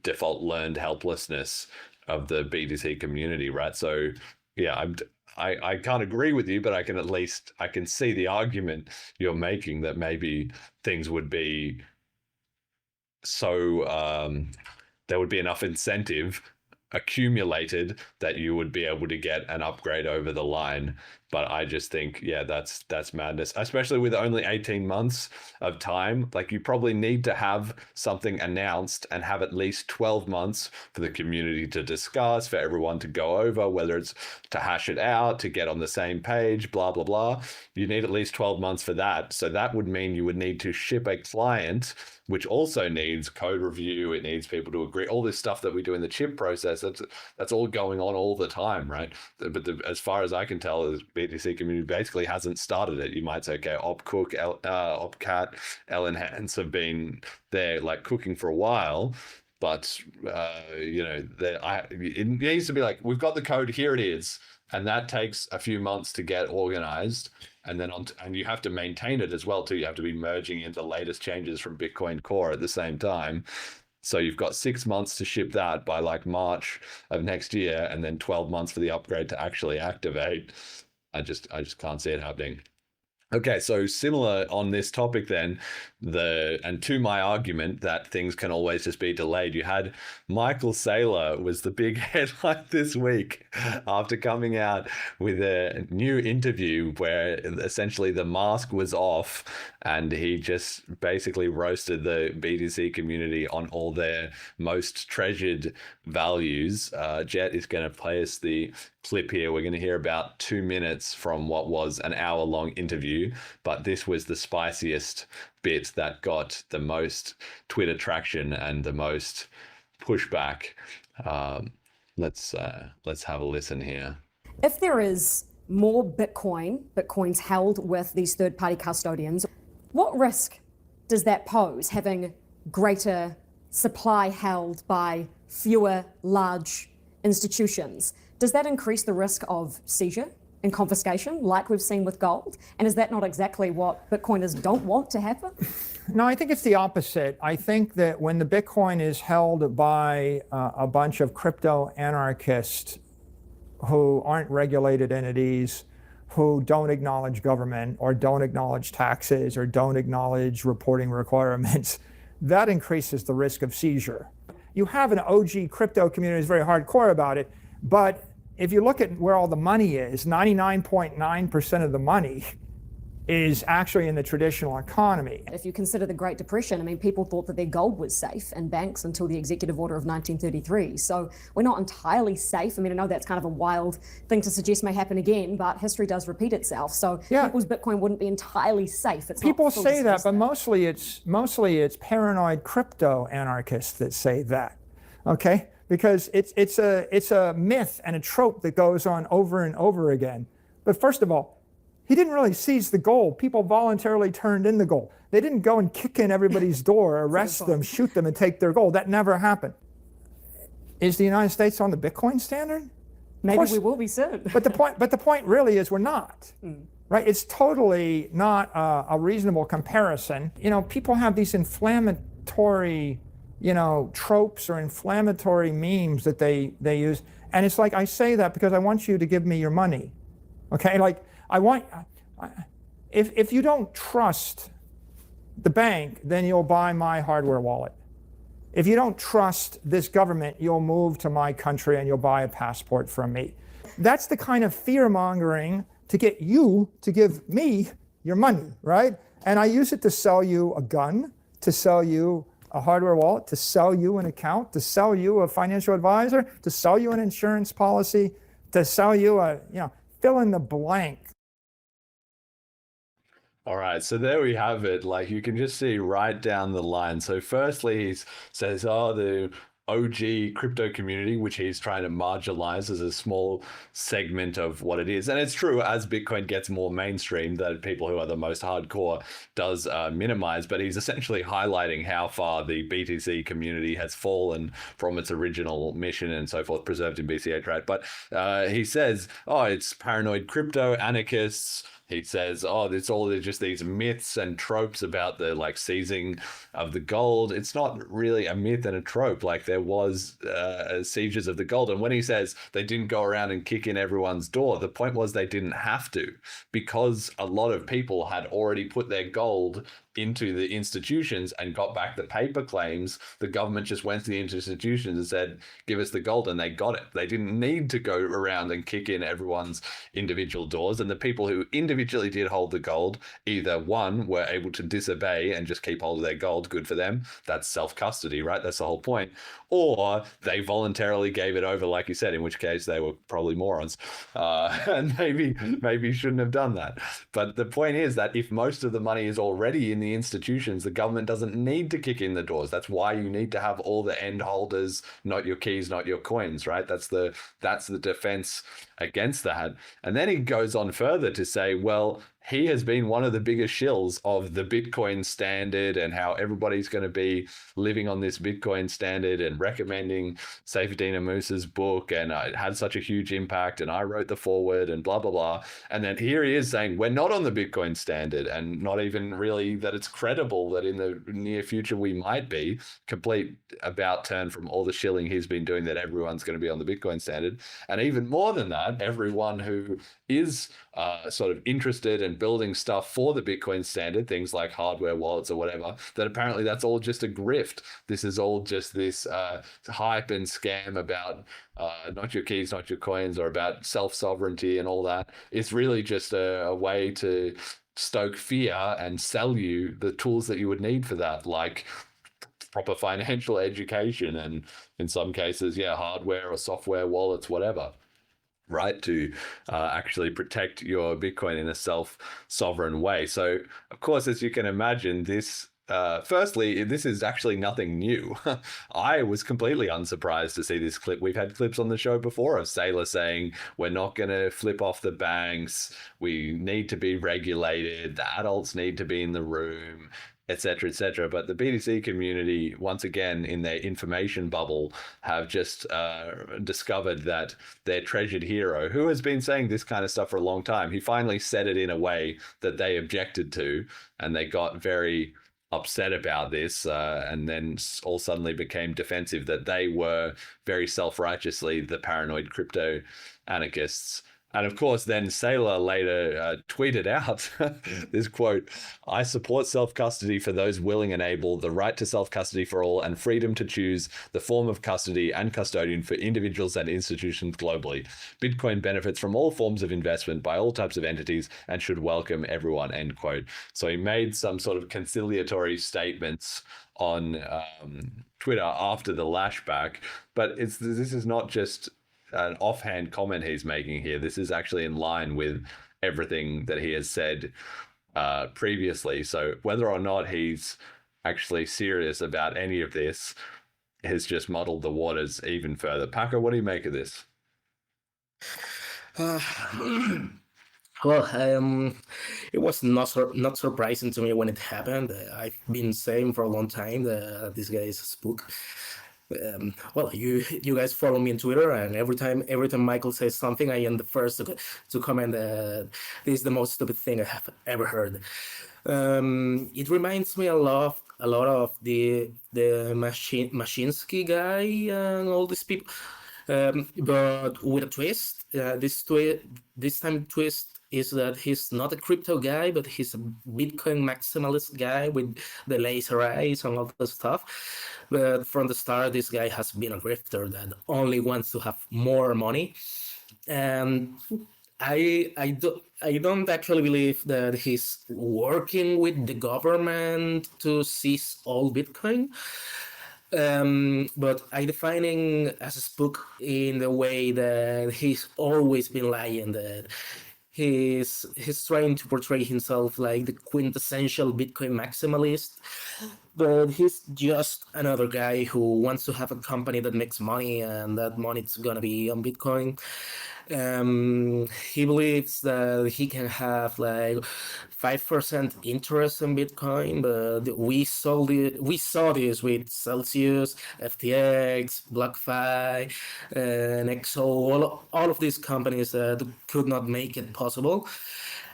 default learned helplessness of the BTC community, right? So yeah, I can't agree with you, but I can see the argument you're making that maybe things would be so there would be enough incentive accumulated that you would be able to get an upgrade over the line. But I just think, yeah, that's madness, especially with only 18 months of time. Like, you probably need to have something announced and have at least 12 months for the community to discuss, for everyone to go over, whether it's to hash it out, to get on the same page, blah, blah, blah. You need at least 12 months for that. So that would mean you would need to ship a client, which also needs code review. It needs people to agree. All this stuff that we do in the chip process, that's all going on all the time, right? But as far as I can tell, the BTC community basically hasn't started it. You might say, okay, OpCook, OpCat, LEnhance have been there like cooking for a while, but it needs to be like, we've got the code, here it is. And that takes a few months to get organized. And then and you have to maintain it as well too. You have to be merging into the latest changes from Bitcoin Core at the same time. So you've got 6 months to ship that by like March of next year, and then 12 months for the upgrade to actually activate. I just can't see it happening. Okay, so similar on this topic then, and to my argument that things can always just be delayed, you had Michael Saylor was the big headline this week after coming out with a new interview where essentially the mask was off, and he just basically roasted the BTC community on all their most treasured values. Jet is going to play us the clip here. We're going to hear about 2 minutes from what was an hour-long interview, but this was the spiciest bit that got the most Twitter traction and the most pushback. Let's have a listen here. If there is more Bitcoins held with these third-party custodians, what risk does that pose, having greater supply held by fewer large institutions? Does that increase the risk of seizure and confiscation like we've seen with gold? And is that not exactly what Bitcoiners don't want to happen? No, I think it's the opposite. I think that when the Bitcoin is held by a bunch of crypto anarchists who aren't regulated entities, who don't acknowledge government or don't acknowledge taxes or don't acknowledge reporting requirements, that increases the risk of seizure. You have an OG crypto community that's very hardcore about it, but if you look at where all the money is, 99.9% of the money is actually in the traditional economy. If you consider the Great Depression, I mean, people thought that their gold was safe in banks until the Executive Order of 1933. So we're not entirely safe. I mean, I know that's kind of a wild thing to suggest may happen again, but history does repeat itself. So people's Bitcoin wouldn't be entirely safe. It's People not full say that, disclosure. but mostly it's paranoid crypto anarchists that say that. Okay? Because it's a myth and a trope that goes on over and over again. But first of all, he didn't really seize the gold. People voluntarily turned in the gold. They didn't go and kick in everybody's door, arrest them, shoot them, and take their gold. That never happened. Is the United States on the Bitcoin standard? Maybe we will be soon. But the point really is we're not. Right? It's totally not a reasonable comparison. You know, people have these inflammatory, tropes or inflammatory memes that they use, and it's like, I say that because I want you to give me your money. Okay, like if you don't trust the bank, then you'll buy my hardware wallet. If you don't trust this government, you'll move to my country and you'll buy a passport from me. That's the kind of fear mongering to get you to give me your money, right? And I use it to sell you a gun, to sell you a hardware wallet, to sell you an account, to sell you a financial advisor, to sell you an insurance policy, to sell you fill in the blank. All right, so there we have it. Like, you can just see right down the line. So firstly, he says, the OG crypto community, which he's trying to marginalize as a small segment of what it is. And it's true, as Bitcoin gets more mainstream, that people who are the most hardcore does minimize, but he's essentially highlighting how far the BTC community has fallen from its original mission and so forth, preserved in BCH, right? But he says, it's paranoid crypto anarchists. He says, it's all just these myths and tropes about the seizing of the gold. It's not really a myth and a trope. Like, there was seizures of the gold. And when he says they didn't go around and kick in everyone's door, the point was they didn't have to, because a lot of people had already put their gold into the institutions and got back the paper claims. The government just went to the institutions and said, give us the gold, and they got it. They didn't need to go around and kick in everyone's individual doors. And the people who individually did hold the gold, either one, were able to disobey and just keep hold of their gold, good for them. That's self-custody, right? That's the whole point. Or they voluntarily gave it over, like you said, in which case they were probably morons, and maybe shouldn't have done that. But the point is that if most of the money is already in the institutions, the government doesn't need to kick in the doors. That's why you need to have all the end holders, not your keys, not your coins, right? That's the defense against that. And then he goes on further to say, well, he has been one of the biggest shills of the Bitcoin standard and how everybody's going to be living on this Bitcoin standard, and recommending Saifedean Ammous's book, and it had such a huge impact, and I wrote the foreword and blah, blah, blah. And then here he is saying we're not on the Bitcoin standard, and not even really that it's credible that in the near future we might be. Complete about turn from all the shilling he's been doing that everyone's going to be on the Bitcoin standard. And even more than that, everyone who is sort of interested in building stuff for the Bitcoin standard, things like hardware wallets or whatever, that apparently that's all just a grift. This is all just this hype and scam about not your keys, not your coins, or about self-sovereignty and all that. It's really just a way to stoke fear and sell you the tools that you would need for that, like proper financial education, and in some cases, hardware or software wallets, whatever, right, to actually protect your Bitcoin in a self-sovereign way. So, of course, as you can imagine, this firstly, this is actually nothing new. I was completely unsurprised to see this clip. We've had clips on the show before of Saylor saying, we're not going to flip off the banks. We need to be regulated. The adults need to be in the room, etc., etc. But the BTC community, once again, in their information bubble, have just discovered that their treasured hero, who has been saying this kind of stuff for a long time, he finally said it in a way that they objected to, and they got very upset about this, and then all suddenly became defensive that they were very self-righteously the paranoid crypto anarchists. And of course, then Saylor later tweeted out this quote: "I support self-custody for those willing and able, the right to self-custody for all, and freedom to choose the form of custody and custodian for individuals and institutions globally. Bitcoin benefits from all forms of investment by all types of entities and should welcome everyone," end quote. So he made some sort of conciliatory statements on Twitter after the lashback, but this is not just an offhand comment he's making here. This is actually in line with everything that he has said previously. So whether or not he's actually serious about any of this has just muddled the waters even further. Pako, what do you make of this? Well, it was not surprising to me when it happened. I've been saying for a long time that this guy is a spook. Well, you guys follow me on Twitter, and every time Michael says something, I am the first to comment that this is the most stupid thing I have ever heard. It reminds me a lot of the Mashinsky guy and all these people, but with a twist. This time twist is that he's not a crypto guy, but he's a Bitcoin maximalist guy with the laser eyes and all that stuff. But from the start, this guy has been a grifter that only wants to have more money. And I don't actually believe that he's working with the government to seize all Bitcoin. But I define him as a spook in the way that he's always been lying, that he's trying to portray himself like the quintessential Bitcoin maximalist, but he's just another guy who wants to have a company that makes money, and that money's gonna be on Bitcoin. He believes that he can have like 5% interest in Bitcoin, but we saw this with Celsius, FTX, BlockFi, and XO, all of these companies that could not make it possible.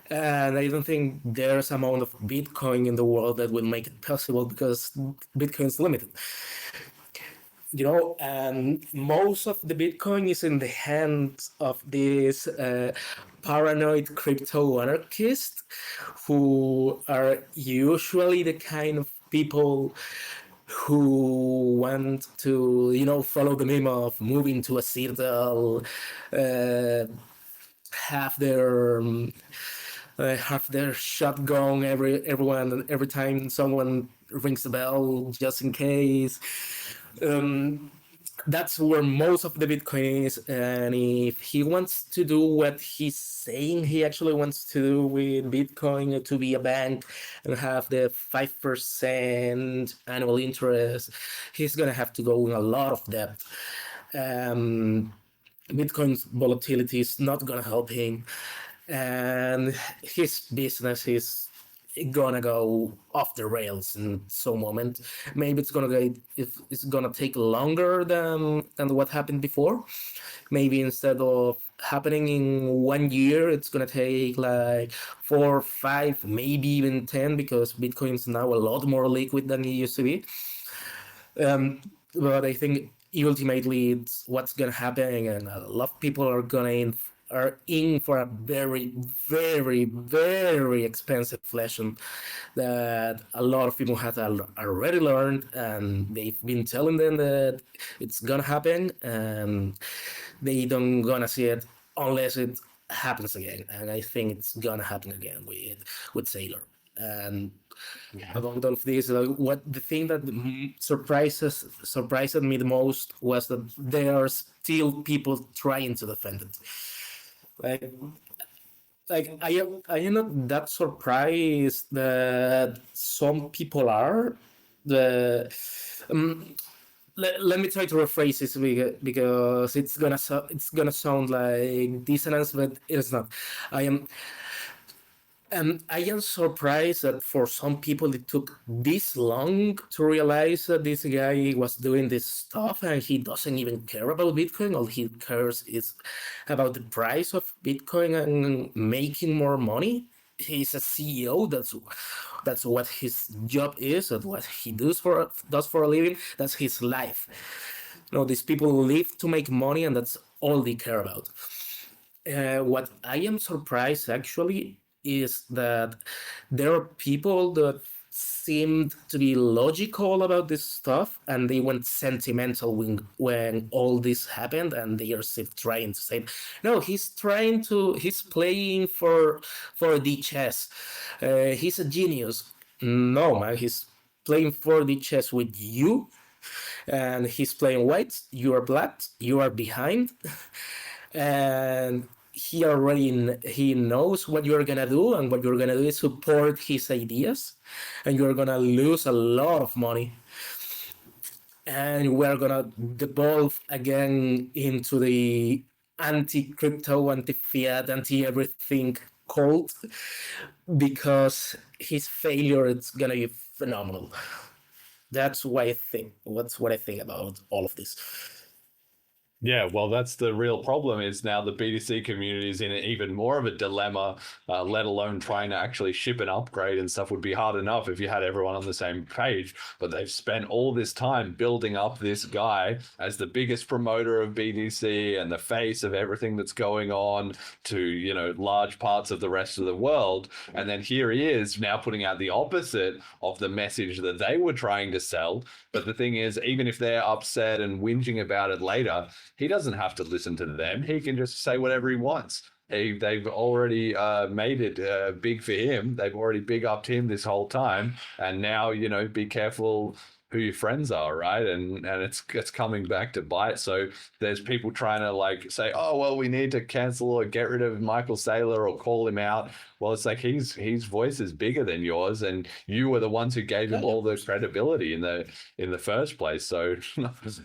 And I don't think there's an amount of Bitcoin in the world that will make it possible, because Bitcoin is limited. And most of the Bitcoin is in the hands of these paranoid crypto anarchists, who are usually the kind of people who want to, follow the meme of moving to a citadel, have their shotgun every time someone rings the bell, just in case. That's where most of the Bitcoin is, and if he wants to do what he's saying he actually wants to do with Bitcoin, to be a bank and have the 5% annual interest, he's gonna have to go in a lot of debt. Bitcoin's volatility is not gonna help him, and his business is gonna go off the rails in some moment. Maybe it's gonna take longer than what happened before. Maybe instead of happening in 1 year, it's gonna take like 4, 5, maybe even 10, because Bitcoin's now a lot more liquid than it used to be. But I think ultimately it's what's gonna happen, and a lot of people are in for a very, very, very expensive lesson that a lot of people have already learned, and they've been telling them that it's gonna happen, and they don't gonna see it unless it happens again. And I think it's gonna happen again with Saylor. And about all of this, the thing that surprised me the most was that there are still people trying to defend it. Like I am not that surprised that some people are. Let me try to rephrase this because it's gonna sound like dissonance, but it's not. I am surprised that for some people it took this long to realize that this guy was doing this stuff and he doesn't even care about Bitcoin. All he cares is about the price of Bitcoin and making more money. He's a CEO. That's what his job is. That's what he does for a living. That's his life. These people live to make money, and that's all they care about. What I am surprised actually is that there are people that seemed to be logical about this stuff and they went sentimental when all this happened, and they are still trying to say, no, he's playing for the chess. He's a genius. No, man, he's playing for the chess with you, and he's playing white, you are black, you are behind. And he knows what you're gonna do, and what you're gonna do is support his ideas, and you're gonna lose a lot of money, and we're gonna devolve again into the anti-crypto, anti-fiat, anti-everything cult, because his failure is gonna be phenomenal. That's what I think. That's what I think about all of this. Yeah, well, that's the real problem is now the BTC community is in even more of a dilemma, let alone trying to actually ship an upgrade and stuff would be hard enough if you had everyone on the same page. But they've spent all this time building up this guy as the biggest promoter of BTC and the face of everything that's going on to, you know, large parts of the rest of the world. And then here he is now putting out the opposite of the message that they were trying to sell. But the thing is, even if they're upset and whinging about it later, he doesn't have to listen to them. He can just say whatever he wants. They've already made it big for him. They've already big upped him this whole time. And now, you know, be careful who your friends are, right? And it's coming back to bite. So there's people trying to like say, oh, well, we need to cancel or get rid of Michael Saylor or call him out. Well, it's like his voice is bigger than yours, and you were the ones who gave him all the credibility in the first place. So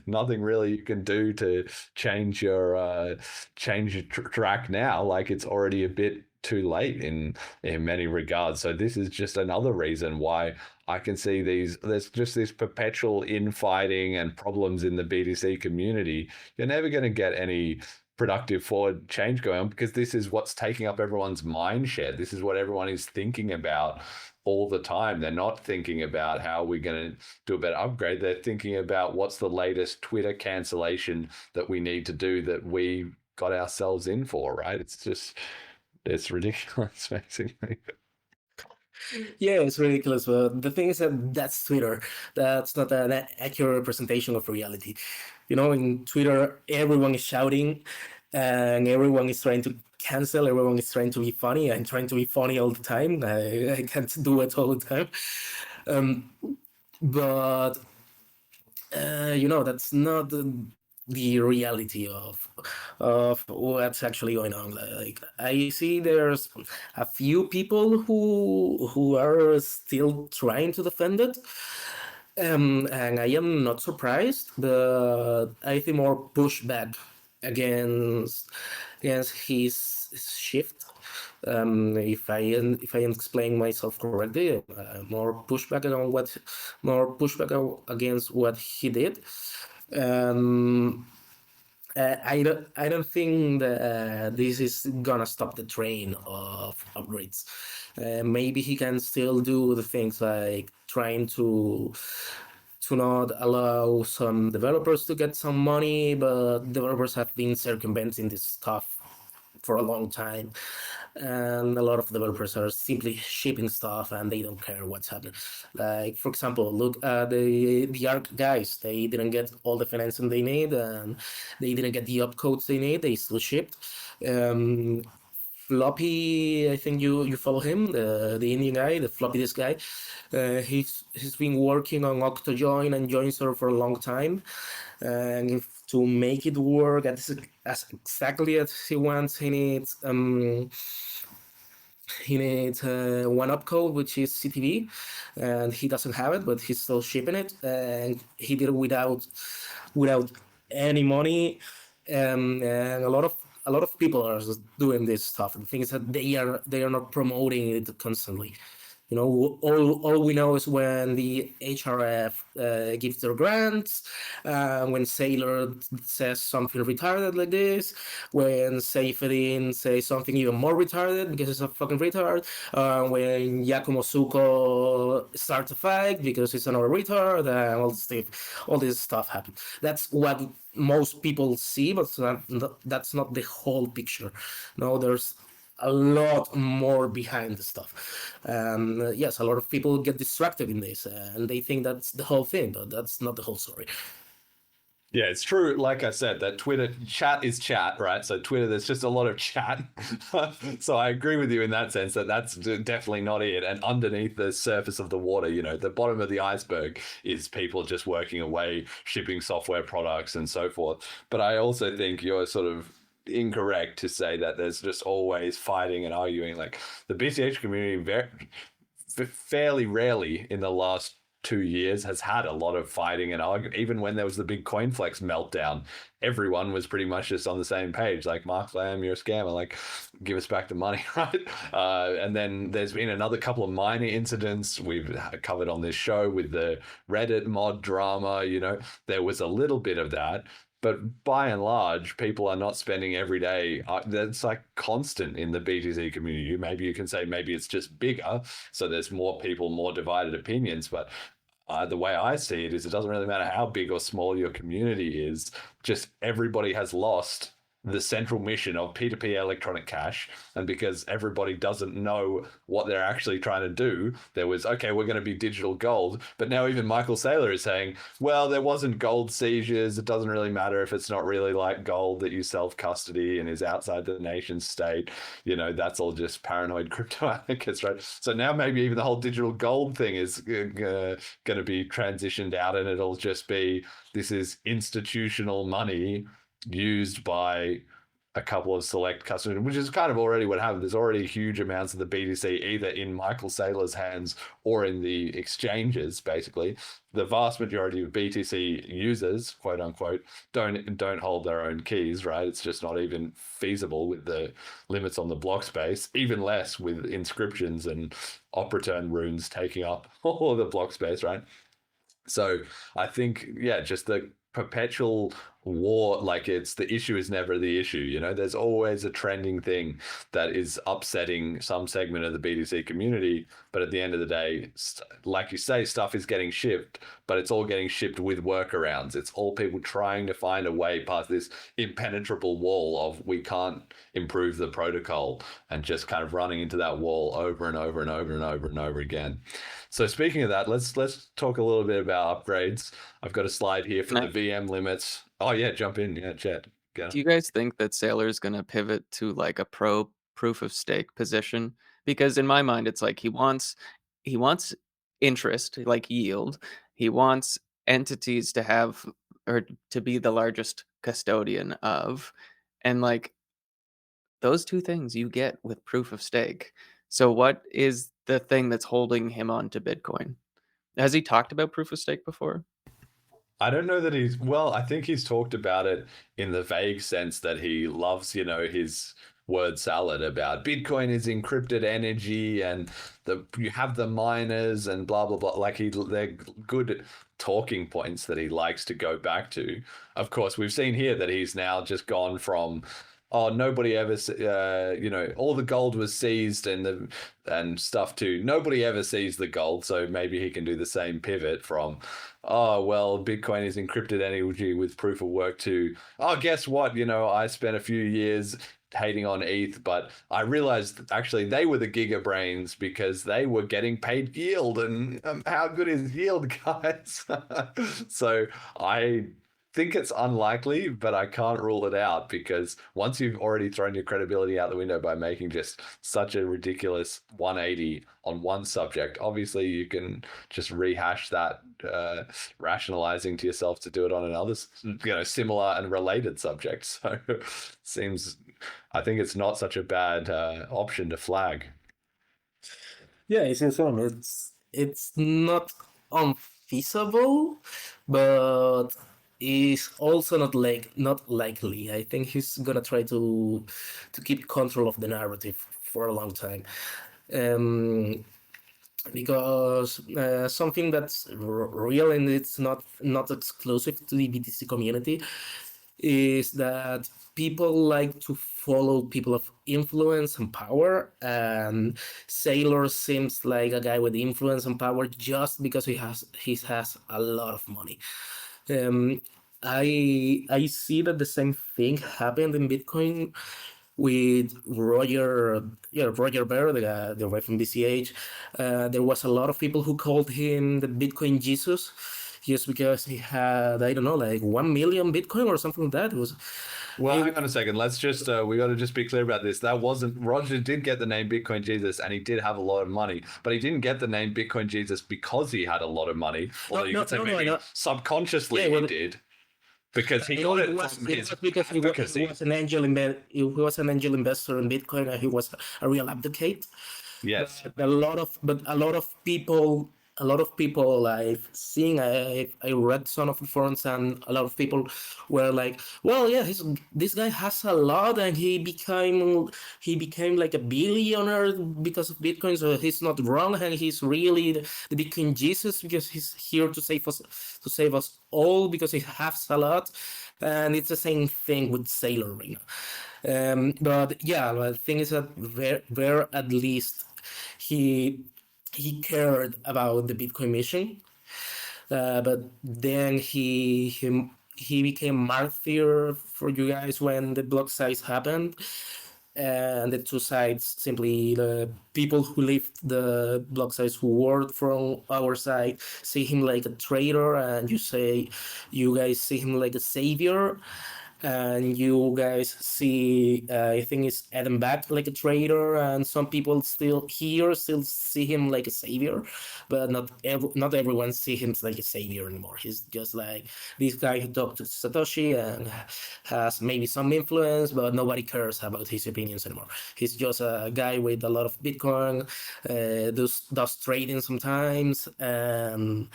nothing really you can do to change your track now. Like it's already a bit too late in many regards. So this is just another reason why I can see there's just this perpetual infighting and problems in the BTC community. You're never going to get any productive forward change going on, because this is what's taking up everyone's mind share. This is what everyone is thinking about all the time. They're not thinking about how we're going to do a better upgrade. They're thinking about what's the latest Twitter cancellation that we need to do that we got ourselves in for, right? It's ridiculous, basically. Yeah, it's ridiculous, but the thing is that that's Twitter. That's not an accurate representation of reality. You know, in Twitter, everyone is shouting and everyone is trying to cancel, everyone is trying to be funny. I'm trying to be funny all the time. I can't do it all the time. But you know, that's not the reality of what's actually going on. Like I see there's a few people who are still trying to defend it. And I am not surprised, but I think more pushback against his shift. If I am explaining myself correctly, more pushback against what he did. I don't think that this is gonna stop the train of upgrades. Maybe he can still do the things like trying to not allow some developers to get some money, but developers have been circumventing this stuff for a long time, and a lot of developers are simply shipping stuff and they don't care what's happening. Like, for example, look at the ARC guys. They didn't get all the financing they need, and they didn't get the upcodes they need. They still shipped. Floppy, I think you follow him, the Indian guy, the floppy disk guy. He's been working on OctoJoin and JoinServer for a long time, and to make it work as exactly as he wants, he needs one opcode, which is CTV, and he doesn't have it, but he's still shipping it, and he did it without any money, and a lot of people are just doing this stuff. The thing is that they are not promoting it constantly. All we know is when the HRF gives their grants, when Saylor says something retarded like this, when Seyfedin says something even more retarded because he's a fucking retard, when Giacomo Succo starts a fight because he's another retard, and all this stuff happens. That's what most people see, but that's not the whole picture. No, there's a lot more behind the stuff. Yes, a lot of people get distracted in this, and they think that's the whole thing, but that's not the whole story. Yeah, it's true. Like I said, that Twitter chat is chat, right? So Twitter, there's just a lot of chat. So I agree with you in that sense that that's definitely not it. And underneath the surface of the water, the bottom of the iceberg is people just working away, shipping software products and so forth. But I also think you're sort of incorrect to say that there's just always fighting and arguing. Like the BCH community fairly rarely in the last 2 years has had a lot of fighting and arguing. Even when there was the big CoinFlex meltdown, everyone was pretty much just on the same page. Like, Mark Lamb, you're a scammer. Like, give us back the money, right? And then there's been another couple of minor incidents we've covered on this show with the Reddit mod drama. There was a little bit of that. But by and large, people are not spending every day. That's like constant in the BTC community. Maybe you can say maybe it's just bigger, so there's more people, more divided opinions. But the way I see it is it doesn't really matter how big or small your community is. Just everybody has lost the central mission of P2P electronic cash. And because everybody doesn't know what they're actually trying to do, there was, okay, we're going to be digital gold. But now even Michael Saylor is saying, well, there wasn't gold seizures. It doesn't really matter if it's not really like gold that you self-custody and is outside the nation state. That's all just paranoid crypto anarchists, right? So now maybe even the whole digital gold thing is going to be transitioned out, and it'll just be, this is institutional money used by a couple of select customers, which is kind of already what happened. There's already huge amounts of the BTC either in Michael Saylor's hands or in the exchanges. Basically, the vast majority of BTC users, quote unquote, don't hold their own keys, right? It's just not even feasible with the limits on the block space, even less with inscriptions and op return runes taking up all of the block space, right? So I think, just the perpetual war, like the issue is never the issue. There's always a trending thing that is upsetting some segment of the BTC community, but at the end of the day, like you say, stuff is getting shipped, but it's all getting shipped with workarounds. It's all people trying to find a way past this impenetrable wall of we can't improve the protocol, and just kind of running into that wall over and over and over and over and over again. So speaking of that, let's talk a little bit about upgrades. I've got a slide here for the VM limits. Oh yeah, jump in. Yeah, chat. Do you guys think that Saylor's going to pivot to like a pro proof of stake position? Because in my mind, it's like he wants interest, like yield. He wants entities to have, or to be the largest custodian of, and like those two things you get with proof of stake. So what is the thing that's holding him on to Bitcoin? Has he talked about proof of stake before? I don't know that I think he's talked about it in the vague sense that he loves, his word salad about Bitcoin is encrypted energy and you have the miners and blah, blah, blah. Like they're good talking points that he likes to go back to. Of course, we've seen here that he's now just gone from, oh, nobody ever, all the gold was seized and stuff too. Nobody ever seized the gold, so maybe he can do the same pivot from, oh, well, Bitcoin is encrypted energy with proof of work to, oh, guess what? I spent a few years hating on ETH, but I realized actually they were the giga brains because they were getting paid yield, and how good is yield, guys? So I think it's unlikely, but I can't rule it out, because once you've already thrown your credibility out the window by making just such a ridiculous 180 on one subject, obviously you can just rehash that, rationalizing to yourself to do it on another, similar and related subject. So I think it's not such a bad option to flag. Yeah, it's insane. It's not unfeasible, but is also not likely. I think he's gonna try to keep control of the narrative for a long time. because something that's real and it's not exclusive to the BTC community is that people like to follow people of influence and power, and Saylor seems like a guy with influence and power just because he has a lot of money. um, I see that the same thing happened in Bitcoin with Roger Ver, the guy from BCH. There was a lot of people who called him the Bitcoin Jesus, just because he had, I don't know, like 1 million Bitcoin or something like that. It was. Well, hang on a second. Let's just we got to just be clear about this. That wasn't Roger did get the name Bitcoin Jesus, and he did have a lot of money, but he didn't get the name Bitcoin Jesus because he had a lot of money. Although you could say maybe subconsciously he did, because he got it from his because he was an angel he was an angel investor in Bitcoin, and he was a real advocate. Yes. But a lot of people I've seen, I read some of the forums, and a lot of people were like, well, yeah, this guy has a lot, and he became like a billionaire because of Bitcoin, so he's not wrong, and he's really the Bitcoin Jesus, because he's here to save us all, because he has a lot. And it's the same thing with Saylor right now. But yeah, the thing is that Ver at least he cared about the Bitcoin mission, but then he became martyr for you guys when the block size happened, and the two sides, simply the people who left the block size, who worked from our side, see him like a traitor, and you guys see him like a savior. And you guys see, I think it's Adam Back like a traitor, and some people still see him like a savior, but not everyone see him like a savior anymore. He's just like this guy who talked to Satoshi and has maybe some influence, but nobody cares about his opinions anymore. He's just a guy with a lot of Bitcoin, does trading sometimes, and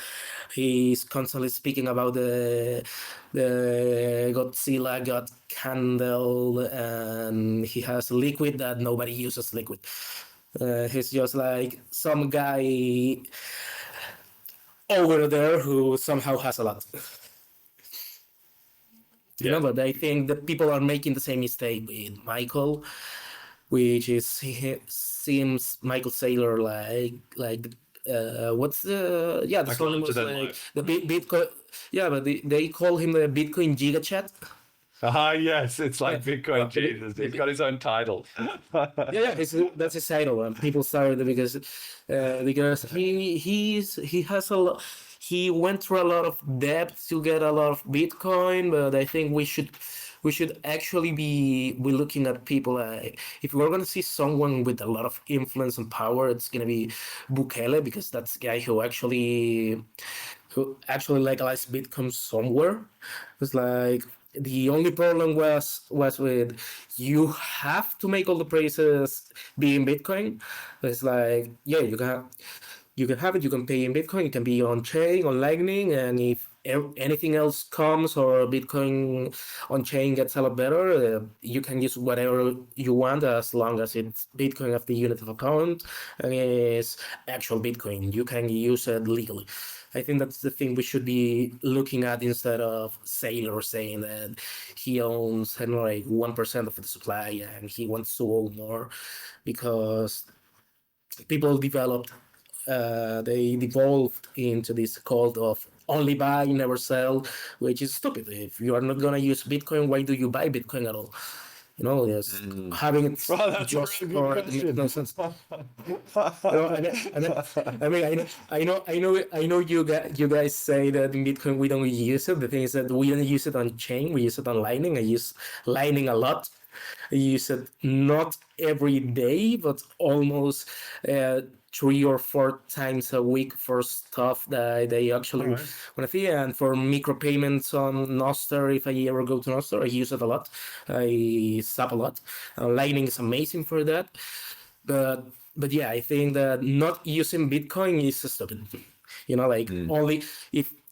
he's constantly speaking about the Godzilla got candle, and he has liquid that nobody uses liquid. He's just like some guy over there who somehow has a lot. You know, but I think that people are making the same mistake with Michael, which is he seems Michael Saylor like what's the the song was like the Bitcoin, but they call him the Bitcoin Giga Chat. Yes, it's like Bitcoin Jesus. He's got his own title. That's his title, and people started because he has a lot. He went through a lot of debt to get a lot of Bitcoin, but I think we should actually be looking at people like, if we're gonna see someone with a lot of influence and power, it's gonna be Bukele, because that's the guy who actually legalized Bitcoin somewhere. It's like the only problem was with, you have to make all the prices be in Bitcoin. It's like, yeah, you can have it, you can pay in Bitcoin, it can be on chain, on Lightning, and if anything else comes or Bitcoin on chain gets a lot better, you can use whatever you want, as long as it's Bitcoin of the unit of account and it's actual Bitcoin. You can use it legally. I think that's the thing we should be looking at, instead of Saylor saying that he owns, I don't know, like 1% of the supply and he wants to own more, because people they devolved into this cult of only buy, never sell, which is stupid. If you are not gonna use Bitcoin, why do you buy Bitcoin at all? You know, just having it just for no sense. I know you guys say that in Bitcoin we don't use it. The thing is that we don't use it on chain, we use it on Lightning. I use Lightning a lot. I use it not every day, but almost 3 or 4 times a week for stuff that they actually want to see. And for micropayments on Nostr, if I ever go to Nostr, I use it a lot. I sub a lot. Lightning is amazing for that. But yeah, I think that not using Bitcoin is stupid. You know, like only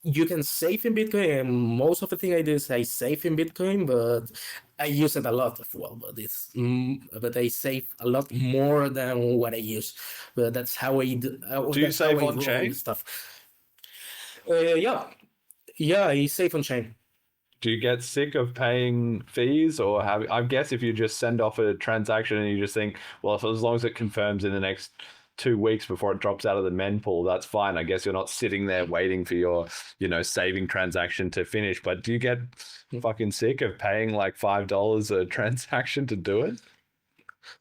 you can save in Bitcoin, and most of the thing I do is I save in Bitcoin, but I use it a lot as well. But I save a lot more than what I use. But that's how I do. Do you That's how save I on roll chain? stuff. Yeah, I save on chain. Do you get sick of paying fees, or I guess if you just send off a transaction and you just think, well, if as long as it confirms in the next 2 weeks before it drops out of the mempool, that's fine. I guess you're not sitting there waiting for your, saving transaction to finish. But do you get fucking sick of paying like $5 a transaction to do it?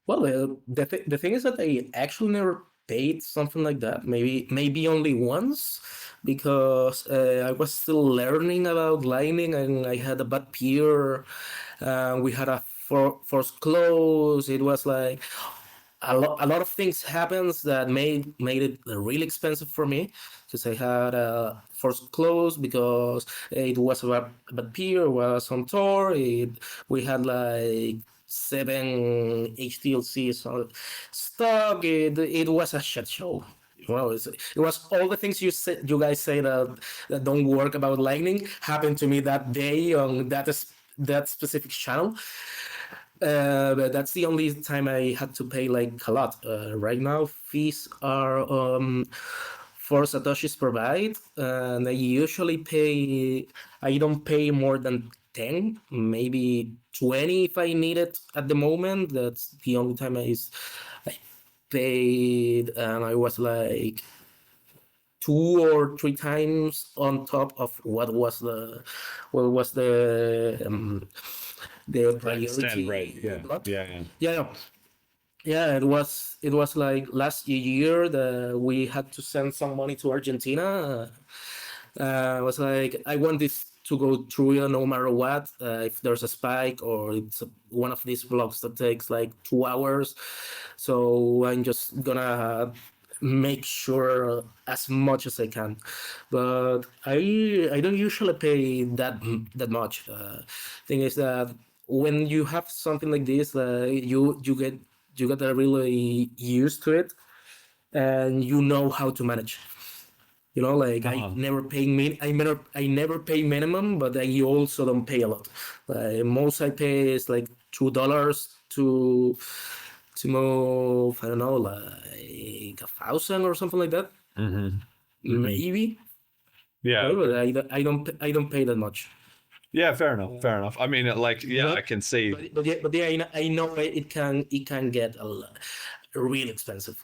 Well, the thing is that I actually never paid something like that. Maybe only once, because I was still learning about Lightning, and I had a bad peer. We had a forced close. It was like a lot of things happens that made it really expensive for me, because I had a forced close because it was a bad peer, was on Tor. We had like 7 HTLCs on stock. It was a shit show. Well, it was all the things you guys say that don't work about Lightning happened to me that day on that specific channel. But that's the only time I had to pay like a lot. Right now, fees are for Satoshi's provide, and I don't pay more than 10, maybe 20 if I need it at the moment. That's the only time I paid, and I was like 2 or 3 times on top of what was the priority Stand rate. block. Yeah. Yeah, it was like last year that we had to send some money to Argentina. I was like, I want this to go through no matter what. If there's a spike or it's one of these blocks that takes like 2 hours, so I'm just gonna make sure as much as I can. But I don't usually pay that much. Thing is that when you have something like this, you get really used to it, and you know how to manage. Like I never pay minimum, but I also don't pay a lot. Most I pay is like $2 to move, I don't know, like 1,000 or something like that. Maybe. Yeah. But I don't pay that much. Yeah, fair enough. I mean, I can see. But yeah, I know it can get real expensive.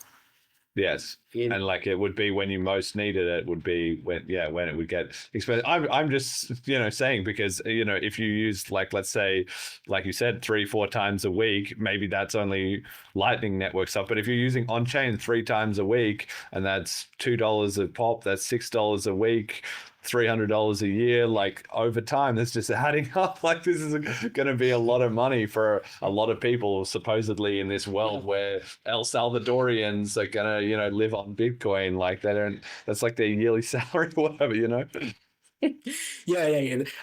Yes, and like it would be when you most needed it would be when it would get expensive. I'm just saying, because if you use, like, let's say, like you said, 3-4 times a week, maybe that's only Lightning Network stuff. But if you're using on chain 3 times a week, and that's $2 a pop, that's $6 a week, $300 a year, like over time, that's just adding up. Like, this is going to be a lot of money for a lot of people, supposedly, in this world where El Salvadorians are going to, live on Bitcoin. Like, that's like their yearly salary or whatever, Yeah.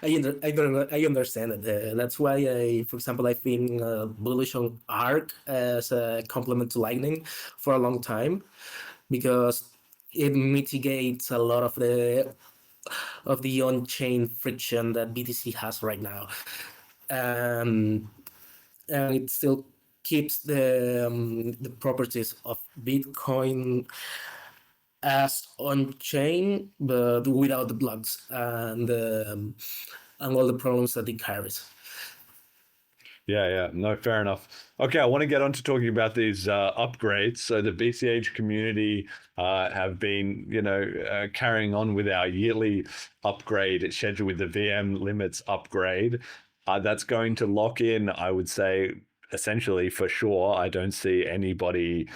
I understand it. That's why for example, I've been bullish on ARC as a complement to Lightning for a long time, because it mitigates a lot of the on-chain friction that BTC has right now, and it still keeps the properties of Bitcoin as on-chain, but without the blocks and all the problems that it carries. Yeah. No, fair enough. Okay, I want to get on to talking about these upgrades. So the BCH community have been, carrying on with our yearly upgrade schedule with the VM limits upgrade. That's going to lock in, I would say, essentially for sure. I don't see anybody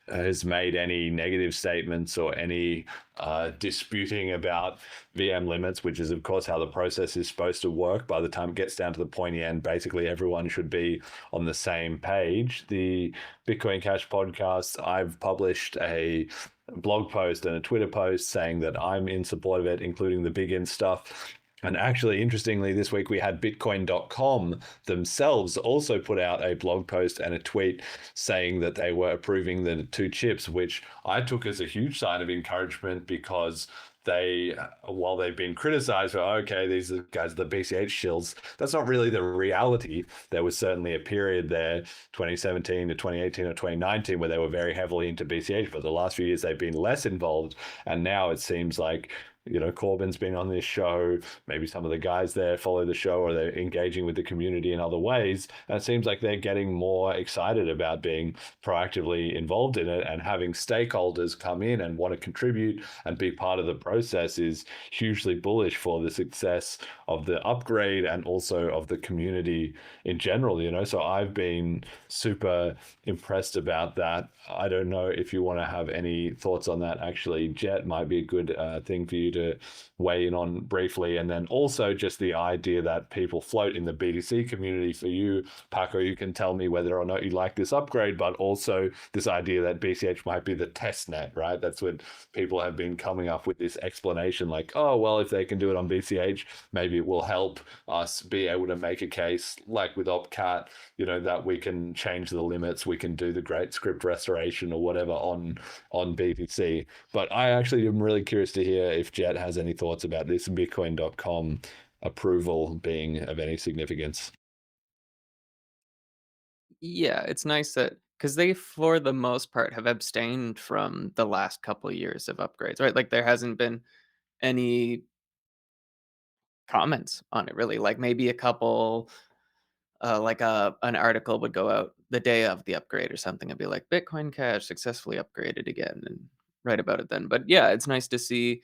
has made any negative statements or any disputing about VM limits, which is, of course, how the process is supposed to work. By the time it gets down to the pointy end, basically everyone should be on the same page. The Bitcoin Cash podcast, I've published a blog post and a Twitter post saying that I'm in support of it, including the big in stuff. And actually, interestingly, this week we had bitcoin.com themselves also put out a blog post and a tweet saying that they were approving the 2 chips, which I took as a huge sign of encouragement, because while they've been criticized for, okay, these are guys, the BCH shills, that's not really the reality. There was certainly a period there, 2017 to 2018 or 2019, where they were very heavily into BCH, but the last few years they've been less involved. And now it seems like, Corbin's been on this show, maybe some of the guys there follow the show, or they're engaging with the community in other ways. And it seems like they're getting more excited about being proactively involved in it, and having stakeholders come in and want to contribute and be part of the process is hugely bullish for the success of the upgrade and also of the community in general, So I've been super impressed about that. I don't know if you want to have any thoughts on that. Actually, Jet might be a good thing for you to weigh in on briefly. And then also just the idea that people float in the BTC community. For you, Pako, you can tell me whether or not you like this upgrade, but also this idea that BCH might be the test net, right? That's what people have been coming up with, this explanation like, oh, well, if they can do it on BCH, maybe it will help us be able to make a case like with OpCat, that we can change the limits, we can do the great script restoration or whatever on BTC. But I actually am really curious to hear if Jet has any thoughts about this Bitcoin.com approval being of any significance. Yeah, it's nice that, because they, for the most part, have abstained from the last couple of years of upgrades, right? Like there hasn't been any comments on it really. Like maybe a couple, an article would go out the day of the upgrade or something and be like, Bitcoin Cash successfully upgraded again, and write about it then. But yeah, it's nice to see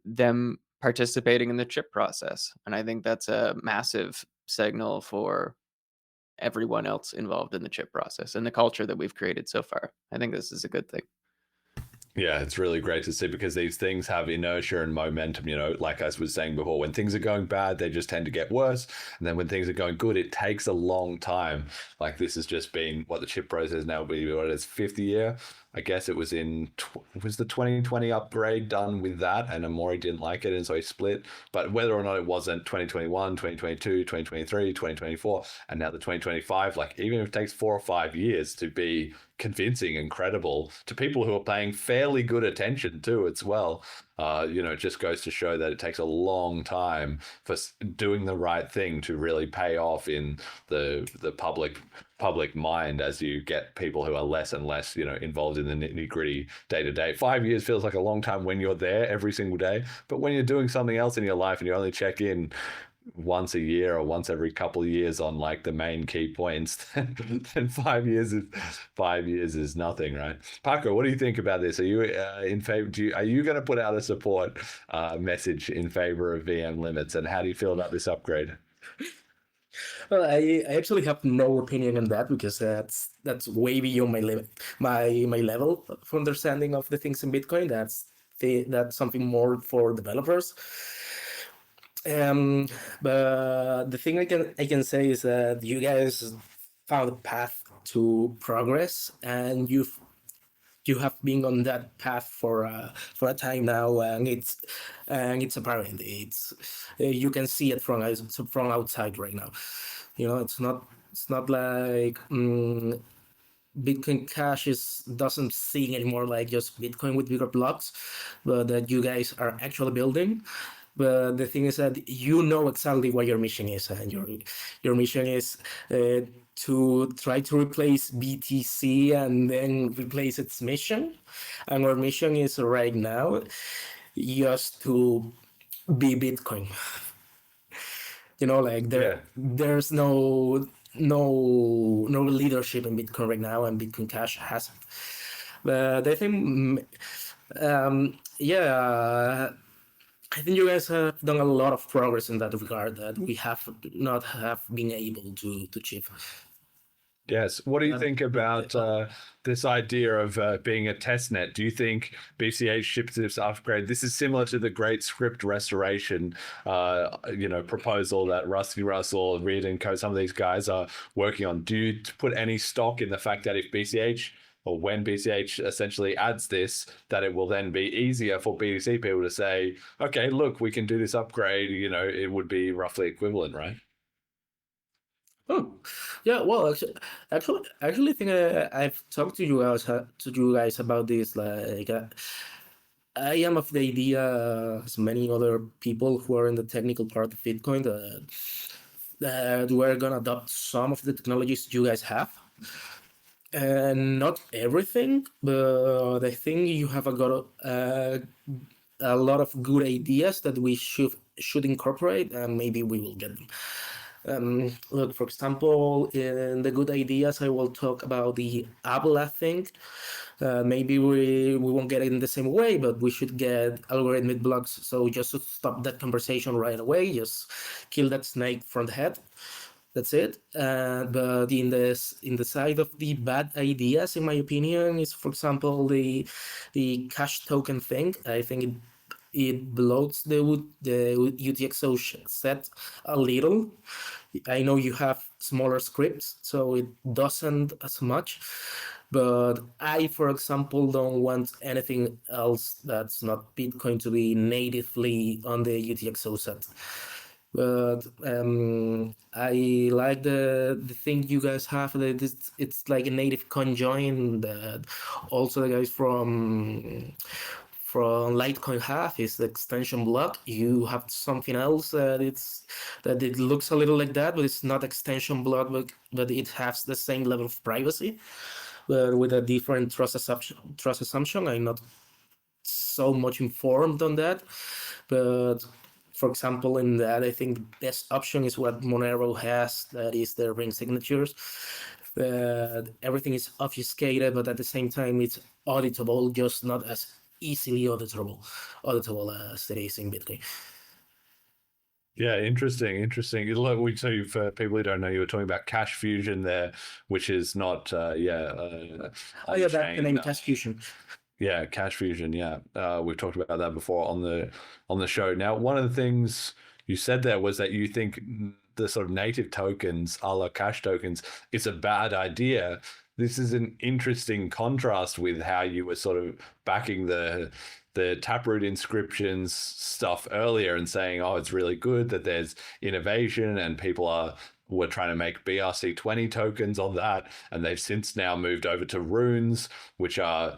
them participating in the chip process. And I think that's a massive signal for everyone else involved in the chip process and the culture that we've created so far. I think this is a good thing. Yeah, it's really great to see, because these things have inertia and momentum, like I was saying before, when things are going bad, they just tend to get worse. And then when things are going good, it takes a long time. Like this has just been what the chip process now be, what its 5th year. I guess it was was the 2020 upgrade done with that, and Amori didn't like it, and so he split. But whether or not it wasn't 2021, 2022, 2023, 2024, and now the 2025, like even if it takes 4 or 5 years to be convincing and credible to people who are paying fairly good attention to as well, it just goes to show that it takes a long time for doing the right thing to really pay off in the public mind, as you get people who are less and less involved in the nitty-gritty day-to-day. 5 years feels like a long time when you're there every single day, but when you're doing something else in your life and you only check in once a year or once every couple of years on like the main key points, then 5 years is nothing, right? Pako, what do you think about this? Are you in favor? Are you going to put out a support message in favor of VM limits, and how do you feel about this upgrade? Well, I actually have no opinion on that, because that's way beyond my level of understanding of the things in Bitcoin. That's something more for developers. But the thing I can say is that you guys found a path to progress, and you have been on that path for a time now, and it's apparent. You can see it from outside right now. It's not like Bitcoin Cash doesn't seem anymore like just Bitcoin with bigger blocks, but that you guys are actually building. But the thing is that exactly what your mission is, and your mission is to try to replace BTC and then replace its mission. And our mission is right now just to be Bitcoin. There's no leadership in Bitcoin right now, and Bitcoin Cash hasn't. But I think, I think you guys have done a lot of progress in that regard that we have not been able to achieve. Yes. What do you think about this idea of being a test net? Do you think BCH ships this upgrade? This is similar to the great script restoration, proposal that Rusty Russell, Reed and Co, some of these guys are working on. Do you put any stock in the fact that if BCH, or when BCH essentially adds this, that it will then be easier for BTC people to say, okay, look, we can do this upgrade, it would be roughly equivalent, right? Oh, yeah. Well, actually, think I've talked to you guys about this. Like, I am of the idea, as many other people who are in the technical part of Bitcoin, that we're gonna adopt some of the technologies you guys have. And not everything, but I think you have a lot of good ideas that we should incorporate, and maybe we will get them. Look, for example, in the good ideas, I will talk about the ABLA thing. Maybe we won't get it in the same way, but we should get algorithmic blocks. So just to stop that conversation right away, just kill that snake from the head. That's it. But in the side of the bad ideas, in my opinion, is, for example, the cash token thing. I think it bloats the UTXO set a little. I know you have smaller scripts, so it doesn't as much. But I, for example, don't want anything else that's not Bitcoin to be natively on the UTXO set. But I like the thing you guys have, that it's like a native conjoin that also the guys from Litecoin have is the extension block. You have something else that it looks a little like that, but it's not extension block, but it has the same level of privacy, but with a different trust assumption. I'm not so much informed on that, but for example, in that, I think the best option is what Monero has, that is the ring signatures. Everything is obfuscated, but at the same time, it's auditable, just not as easily auditable as it is in Bitcoin. Yeah, interesting. Look, so for people who don't know, you were talking about Cash Fusion there, which is not, Oh yeah, that's the name, Cash Fusion. Yeah, Cash Fusion. Yeah, we've talked about that before on the show. Now, one of the things you said there was that you think the sort of native tokens, a la cash tokens, is a bad idea. This is an interesting contrast with how you were sort of backing the Taproot inscriptions stuff earlier and saying, oh, it's really good that there's innovation and people were trying to make BRC20 tokens on that, and they've since now moved over to runes, which are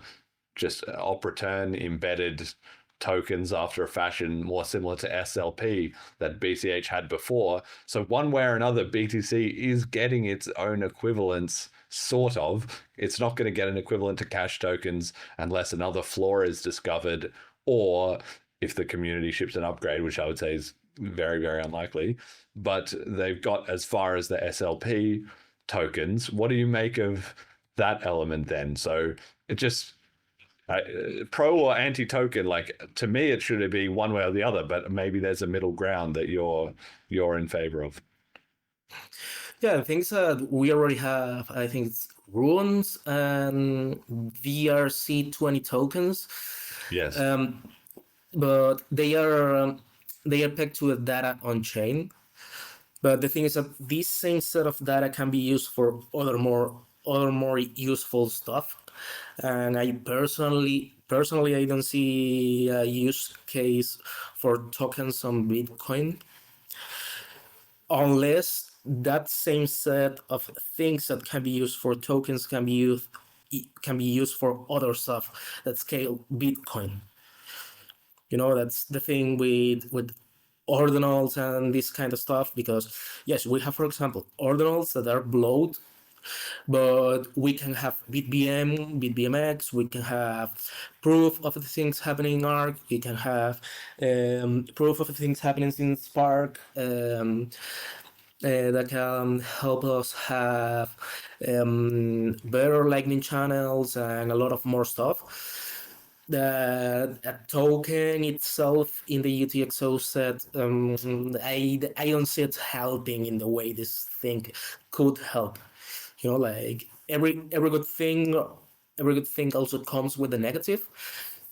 just op return embedded tokens after a fashion more similar to SLP that BCH had before. So one way or another, BTC is getting its own equivalents, sort of. It's not going to get an equivalent to cash tokens unless another flaw is discovered, or if the community ships an upgrade, which I would say is very, very unlikely. But they've got as far as the SLP tokens. What do you make of that element then? So it just... pro or anti-token, like, to me it should be one way or the other, but maybe there's a middle ground that you're in favor of. Yeah, I think we already have, I think it's runes and VRC20 tokens. Yes. But they are pegged to the data on chain. But the thing is that this same set of data can be used for other more useful stuff. And I personally I don't see a use case for tokens on Bitcoin, unless that same set of things that can be used for tokens can be used for other stuff that scale Bitcoin. You know, that's the thing with ordinals and this kind of stuff, because yes, we have, for example, ordinals that are bloat, but we can have BitVM, BitVMX, we can have proof of the things happening in ARC, we can have proof of the things happening in Spark, that can help us have better Lightning channels and a lot of more stuff. A token itself in the UTXO set, I don't see it helping in the way this thing could help. You know, like every good thing also comes with a negative.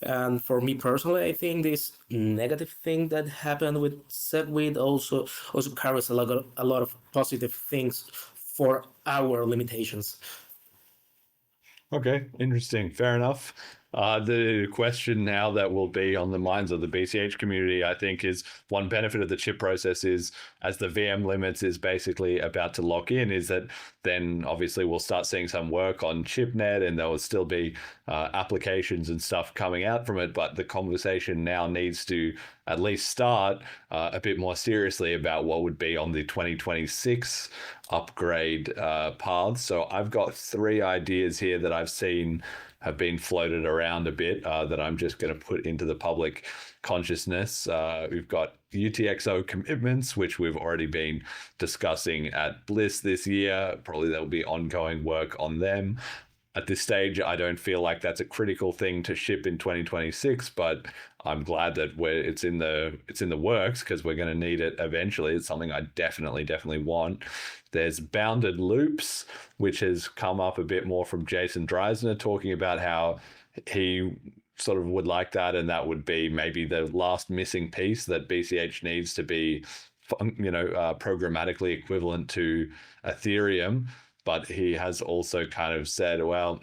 And for me personally, I think this negative thing that happened with SegWit also carries a lot of positive things for our limitations. Okay, interesting. Fair enough. The question now that will be on the minds of the BCH community, I think, is one benefit of the chip process is, as the VM limits is basically about to lock in, is that then obviously we'll start seeing some work on ChipNet, and there will still be applications and stuff coming out from it. But the conversation now needs to at least start a bit more seriously about what would be on the 2026 upgrade paths. So I've got 3 ideas here that I've seen have been floated around a bit that I'm just going to put into the public consciousness. We've got UTXO commitments, which we've already been discussing at Bliss this year. Probably there'll be ongoing work on them. At this stage, I don't feel like that's a critical thing to ship in 2026, but I'm glad that it's in the works, because we're going to need it eventually. It's something I definitely want. There's bounded loops, which has come up a bit more from Jason Dreisner, talking about how he sort of would like that, and that would be maybe the last missing piece that BCH needs to be, programmatically equivalent to Ethereum. But he has also kind of said, well,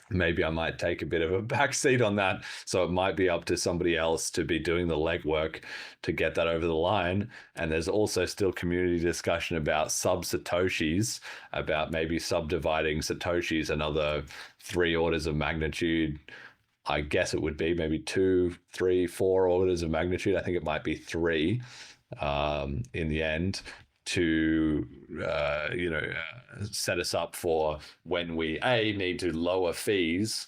maybe I might take a bit of a backseat on that. So it might be up to somebody else to be doing the legwork to get that over the line. And there's also still community discussion about sub-Satoshis, about maybe subdividing Satoshis another 3 orders of magnitude. I guess it would be maybe 2, 3, 4 orders of magnitude. I think it might be 3 in the end, to set us up for when we need to lower fees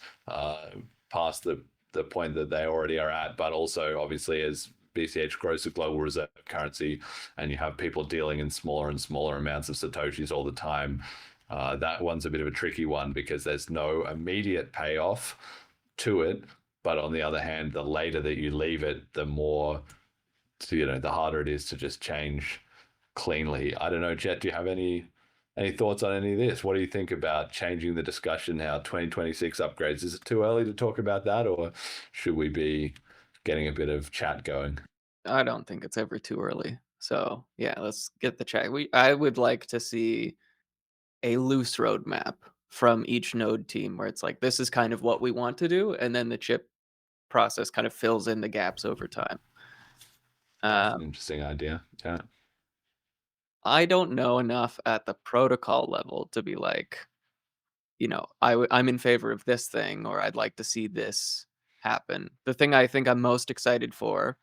past the point that they already are at, but also obviously as BCH grows to global reserve currency and you have people dealing in smaller and smaller amounts of Satoshis all the time, that one's a bit of a tricky one, because there's no immediate payoff to it. But on the other hand, the later that you leave it, the more, the harder it is to just change cleanly. I don't know, Jet, do you have any thoughts on any of this? What do you think about changing the discussion now, 2026 upgrades? Is it too early to talk about that, or should we be getting a bit of chat going? I don't think it's ever too early. So yeah, let's get the chat. I would like to see a loose roadmap from each node team where it's like, this is kind of what we want to do, and then the chip process kind of fills in the gaps over time. That's an interesting idea. Yeah. I don't know enough at the protocol level to be like, I'm in favor of this thing, or I'd like to see this happen. The thing I think I'm most excited for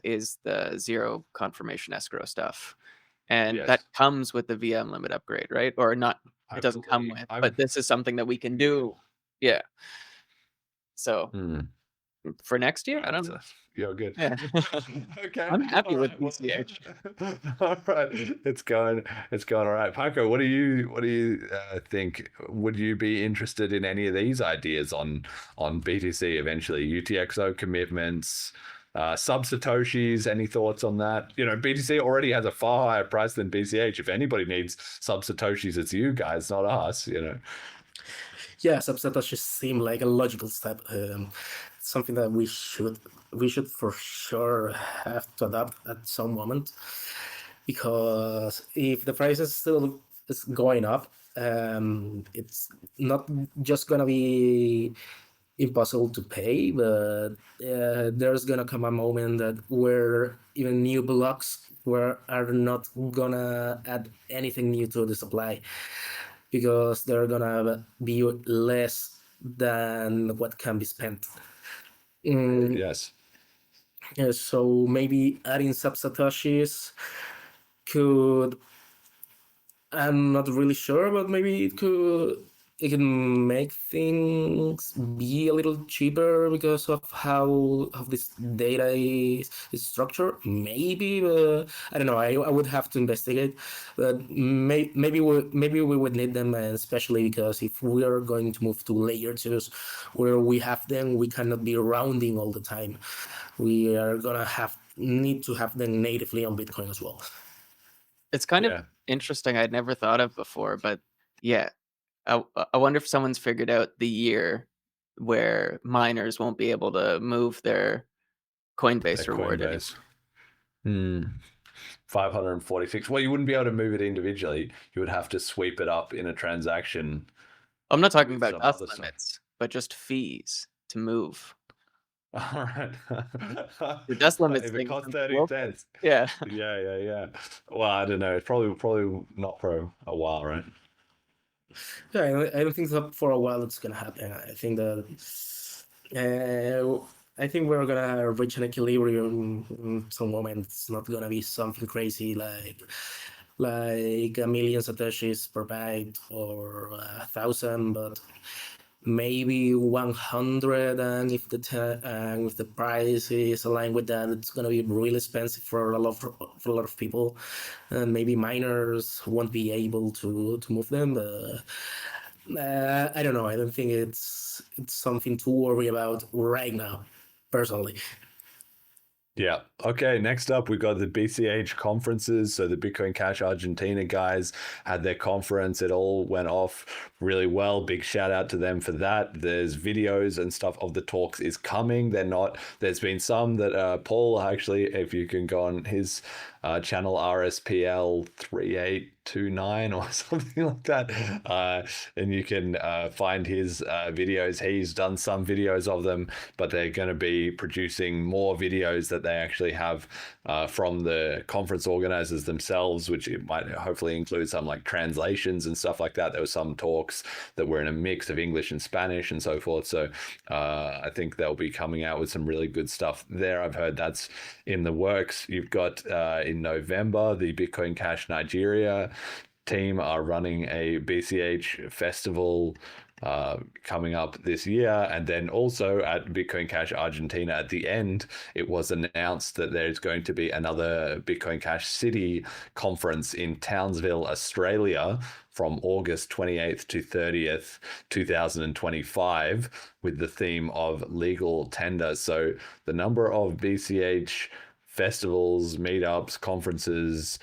is the zero confirmation escrow stuff. And that comes with the VM limit upgrade, right? Or not, it doesn't come with, but this is something that we can do. Yeah. So for next year, I don't know. You're good. Yeah. Okay. I'm happy with BCH. All right. It's going all right. Pako, what do you think? Would you be interested in any of these ideas on BTC eventually? UTXO commitments, sub-Satoshis, any thoughts on that? BTC already has a far higher price than BCH. If anybody needs sub-Satoshis, it's you guys, not us, Yeah, sub-Satoshis seem like a logical step. Something that we should for sure have to adopt at some moment, because if the price is still going up, it's not just gonna be impossible to pay, but there's gonna come a moment where even new blocks are not gonna add anything new to the supply, because they're gonna be less than what can be spent. Yes. Yeah, so maybe adding sub-Satoshis could, I'm not really sure, but maybe it can make things be a little cheaper because of how this data is structured. Maybe, but I don't know. I would have to investigate. But maybe we would need them, especially because if we are going to move to layer 2s where we have them, we cannot be rounding all the time. We are gonna need to have them natively on Bitcoin as well. It's kind of interesting. I'd never thought of before, but yeah. I wonder if someone's figured out the year where miners won't be able to move their Coinbase reward. 546. Well, you wouldn't be able to move it individually. You would have to sweep it up in a transaction. I'm not talking about dust limits. but just fees to move. All right. The dust limits If it thing costs sounds 30 well- cents. Yeah. Yeah. Well, I don't know. It's probably not for a while, right? Yeah, I don't think that for a while it's gonna happen. I think that I think we're gonna reach an equilibrium in some moment. It's not gonna be something crazy like a million satoshis per byte or 1,000, but maybe 100. And if the price is aligned with that, it's gonna be really expensive for a lot of people, and maybe miners won't be able to move them. I don't know. I don't think it's something to worry about right now, personally. Yeah. Okay. Next up, we got the BCH conferences. So the Bitcoin Cash Argentina guys had their conference. It all went off really well. Big shout out to them for that. There's videos and stuff of the talks is coming. There's been some that Paul, actually, if you can go on his channel, RSPL 3829 or something like that, and you can find his videos. He's done some videos of them, but they're going to be producing more videos that they actually have from the conference organizers themselves, which it might hopefully include some like translations and stuff like that. There were some talks that were in a mix of English and Spanish and so forth. So I think they'll be coming out with some really good stuff there. I've heard that's in the works. You've got in November, the Bitcoin Cash Nigeria team are running a BCH festival coming up this year. And then also at Bitcoin Cash Argentina at the end, it was announced that there's going to be another Bitcoin Cash City conference in Townsville, Australia from August 28th to 30th, 2025 with the theme of legal tender. So the number of BCH festivals, meetups, conferences,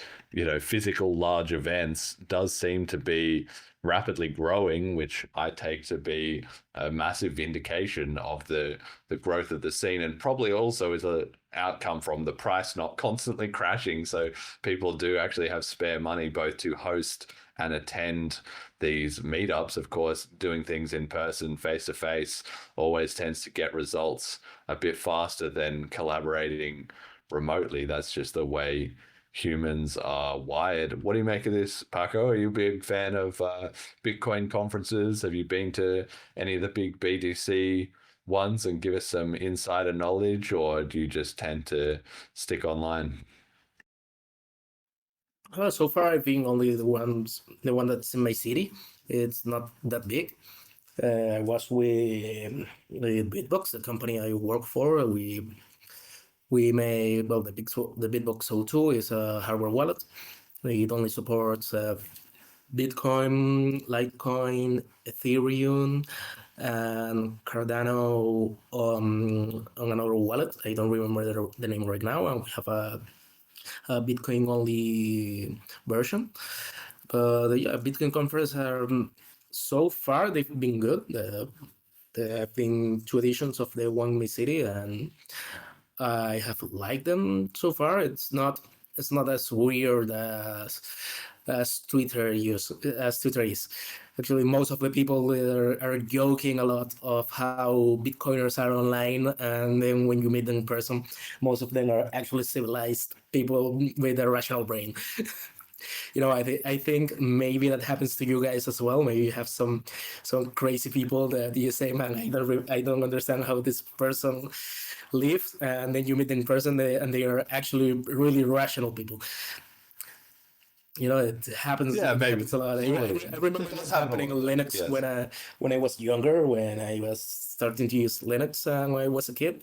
physical large events does seem to be rapidly growing, which I take to be a massive indication of the growth of the scene, and probably also is an outcome from the price not constantly crashing. So people do actually have spare money both to host and attend these meetups. Of course, doing things in person, face to face, always tends to get results a bit faster than collaborating remotely. That's just the way humans are wired. What do you make of this, Pako? Are you a big fan of Bitcoin conferences? Have you been to any of the big BTC ones and give us some insider knowledge, or do you just tend to stick online? So far, I've been only the one that's in my city. It's not that big. I was with Bitbox, the company I work for. We made, the Bitbox O2 is a hardware wallet. It only supports Bitcoin, Litecoin, Ethereum, and Cardano on another wallet. I don't remember the name right now. And we have a Bitcoin only version. But yeah, Bitcoin conference so far they've been good. There have been 2 editions of the one in my city, and I have liked them so far. It's not as weird as Twitter is. Actually, most of the people are joking a lot of how Bitcoiners are online, and then when you meet them in person, most of them are actually civilized people with a rational brain. I think maybe that happens to you guys as well. Maybe you have some crazy people that you say, man, I don't understand how this person lives, and then you meet them in person, and they are actually really rational people. It happens. Yeah, maybe. Happens a lot. I remember this happening on Linux. Yes. when I was younger, when I was starting to use Linux when I was a kid.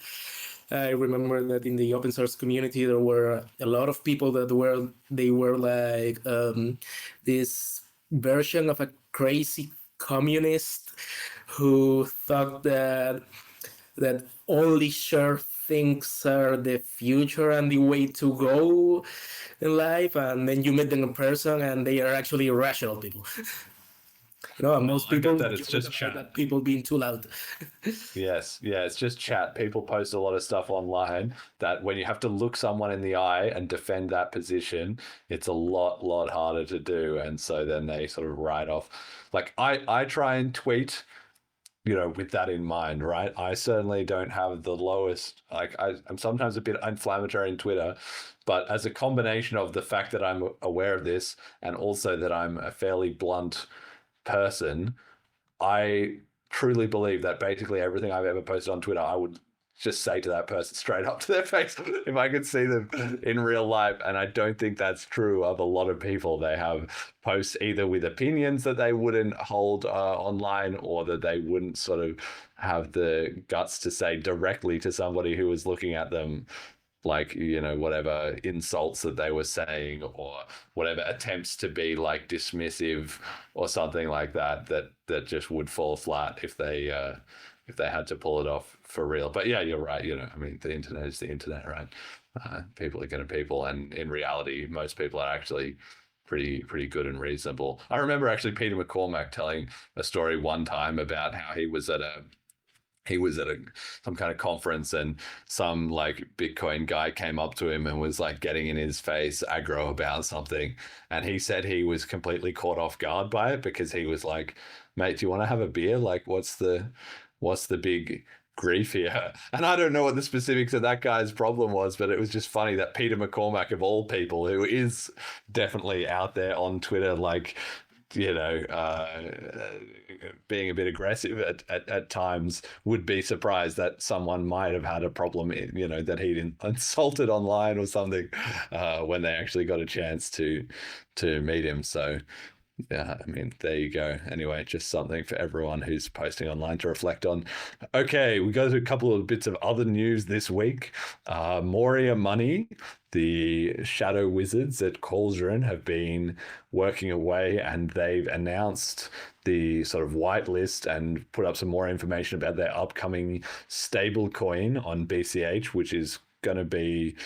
I remember that in the open source community, there were a lot of people that were like this version of a crazy communist who thought that only sure things are the future and the way to go in life, and then you meet them in person and they are actually rational people. Most people that it's just chat. That people being too loud. Yes, yeah, it's just chat. People post a lot of stuff online that when you have to look someone in the eye and defend that position, it's a lot harder to do, and so then they sort of write off. Like I try and tweet with that in mind, right? I certainly don't have the lowest, I'm sometimes a bit inflammatory in Twitter, but as a combination of the fact that I'm aware of this and also that I'm a fairly blunt person, I truly believe that basically everything I've ever posted on Twitter, I would just say to that person straight up to their face if I could see them in real life. And I don't think that's true of a lot of people. They have posts either with opinions that they wouldn't hold online, or that they wouldn't sort of have the guts to say directly to somebody who was looking at them, like, whatever insults that they were saying, or whatever attempts to be like dismissive or something like that that just would fall flat if they had to pull it off for real. But yeah, you're right. I mean, the internet is the internet, right? People are going to people, and in reality, most people are actually pretty good and reasonable. I remember actually Peter McCormack telling a story one time about how he was at some kind of conference, and some like Bitcoin guy came up to him and was like getting in his face aggro about something, and he said he was completely caught off guard by it, because he was like, mate, do you want to have a beer? Like, what's the big grief here? And I don't know what the specifics of that guy's problem was, but it was just funny that Peter McCormack, of all people, who is definitely out there on Twitter, like, being a bit aggressive at times, would be surprised that someone might have had a problem, that he'd insulted online or something, when they actually got a chance to meet him. So yeah, I mean, there you go. Anyway, just something for everyone who's posting online to reflect on. Okay, we go to a couple of bits of other news this week. Moria Money, the shadow wizards at Cauldron, have been working away, and they've announced the sort of whitelist and put up some more information about their upcoming stable coin on BCH, which is going to be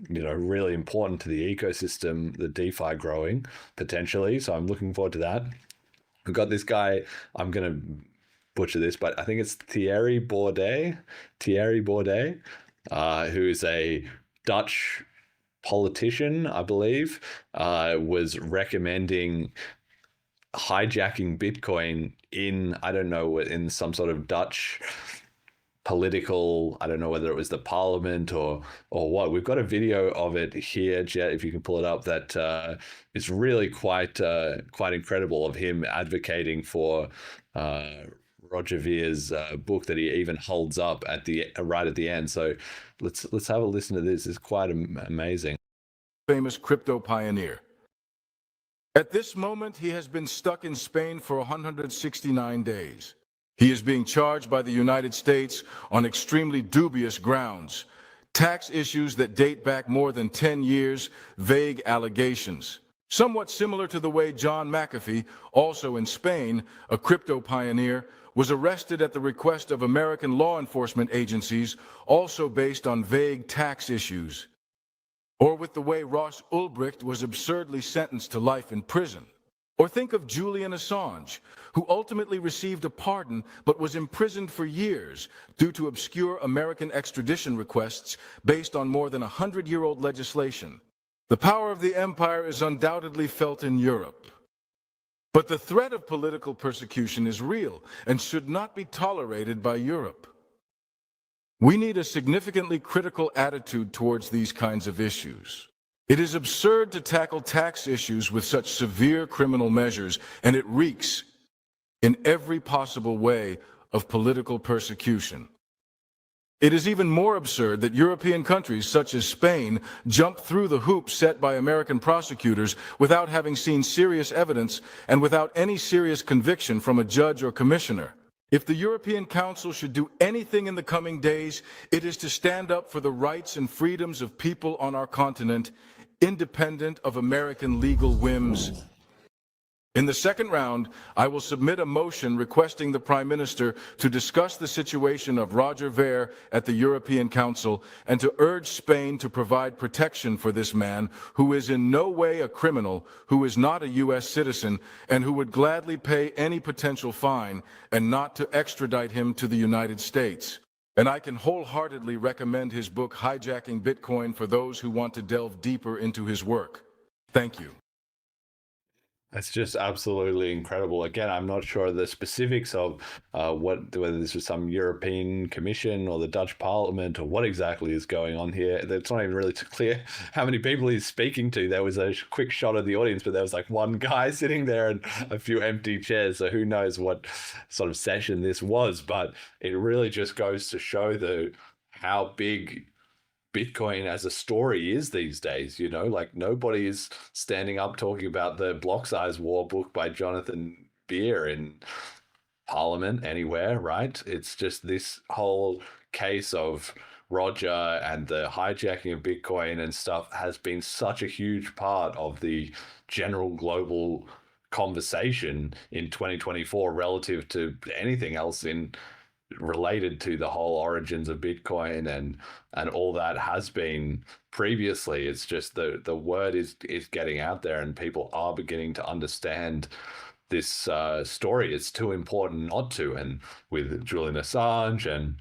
really important to the ecosystem, the DeFi growing potentially. So I'm looking forward to that. We've got this guy, I'm going to butcher this, but I think it's Thierry Baudet, who's a Dutch politician, I believe, was recommending hijacking Bitcoin in some sort of Dutch political, I don't know whether it was the parliament or what. We've got a video of it here, Jet, if you can pull it up, that is really quite incredible, of him advocating for Roger Vere's book that he even holds up at right at the end. So let's have a listen to this. It's quite amazing. Famous crypto pioneer. At this moment, he has been stuck in Spain for 169 days. He is being charged by the United States on extremely dubious grounds, tax issues that date back more than 10 years, vague allegations. Somewhat similar to the way John McAfee, also in Spain, a crypto pioneer, was arrested at the request of American law enforcement agencies, also based on vague tax issues. Or with the way Ross Ulbricht was absurdly sentenced to life in prison. Or think of Julian Assange, who ultimately received a pardon but was imprisoned for years due to obscure American extradition requests based on more than 100-year-old legislation. The power of the empire is undoubtedly felt in Europe. But the threat of political persecution is real and should not be tolerated by Europe. We need a significantly critical attitude towards these kinds of issues. It is absurd to tackle tax issues with such severe criminal measures, and it reeks in every possible way of political persecution. It is even more absurd that European countries such as Spain jump through the hoops set by American prosecutors without having seen serious evidence and without any serious conviction from a judge or commissioner. If the European Council should do anything in the coming days, it is to stand up for the rights and freedoms of people on our continent, independent of American legal whims. In the second round, I will submit a motion requesting the Prime Minister to discuss the situation of Roger Ver at the European Council and to urge Spain to provide protection for this man who is in no way a criminal, who is not a U.S. citizen, and who would gladly pay any potential fine and not to extradite him to the United States. And I can wholeheartedly recommend his book, Hijacking Bitcoin, for those who want to delve deeper into his work. Thank you. It's just absolutely incredible. Again, I'm not sure the specifics of whether this was some European Commission or the Dutch Parliament or what exactly is going on here. It's not even really clear how many people he's speaking to. There was a quick shot of the audience, but there was like one guy sitting there and a few empty chairs. So who knows what sort of session this was? But it really just goes to show how big Bitcoin as a story is these days. Like nobody is standing up talking about the block size war book by Jonathan Beer in Parliament anywhere, right? It's just this whole case of Roger and the hijacking of Bitcoin and stuff has been such a huge part of the general global conversation in 2024 relative to anything else related to the whole origins of Bitcoin and all that has been previously. It's just the word is getting out there and people are beginning to understand this story. It's too important not to. And with Julian Assange and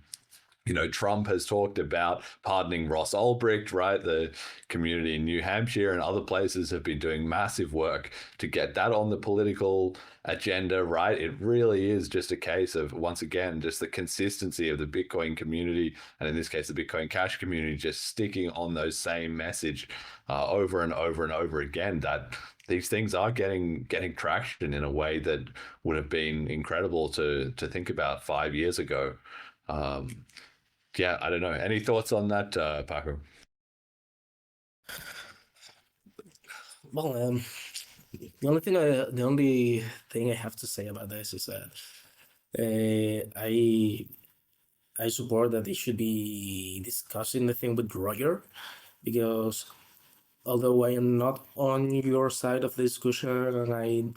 Trump has talked about pardoning Ross Ulbricht, right? The community in New Hampshire and other places have been doing massive work to get that on the political agenda, right? It really is just a case of, once again, just the consistency of the Bitcoin community, and in this case, the Bitcoin Cash community, just sticking on those same message over and over and over again, that these things are getting traction in a way that would have been incredible to think about 5 years ago. Yeah, I don't know. Any thoughts on that, Pako? Well, the only thing I have to say about this is that I support that they should be discussing the thing with Roger, because although I am not on your side of the discussion and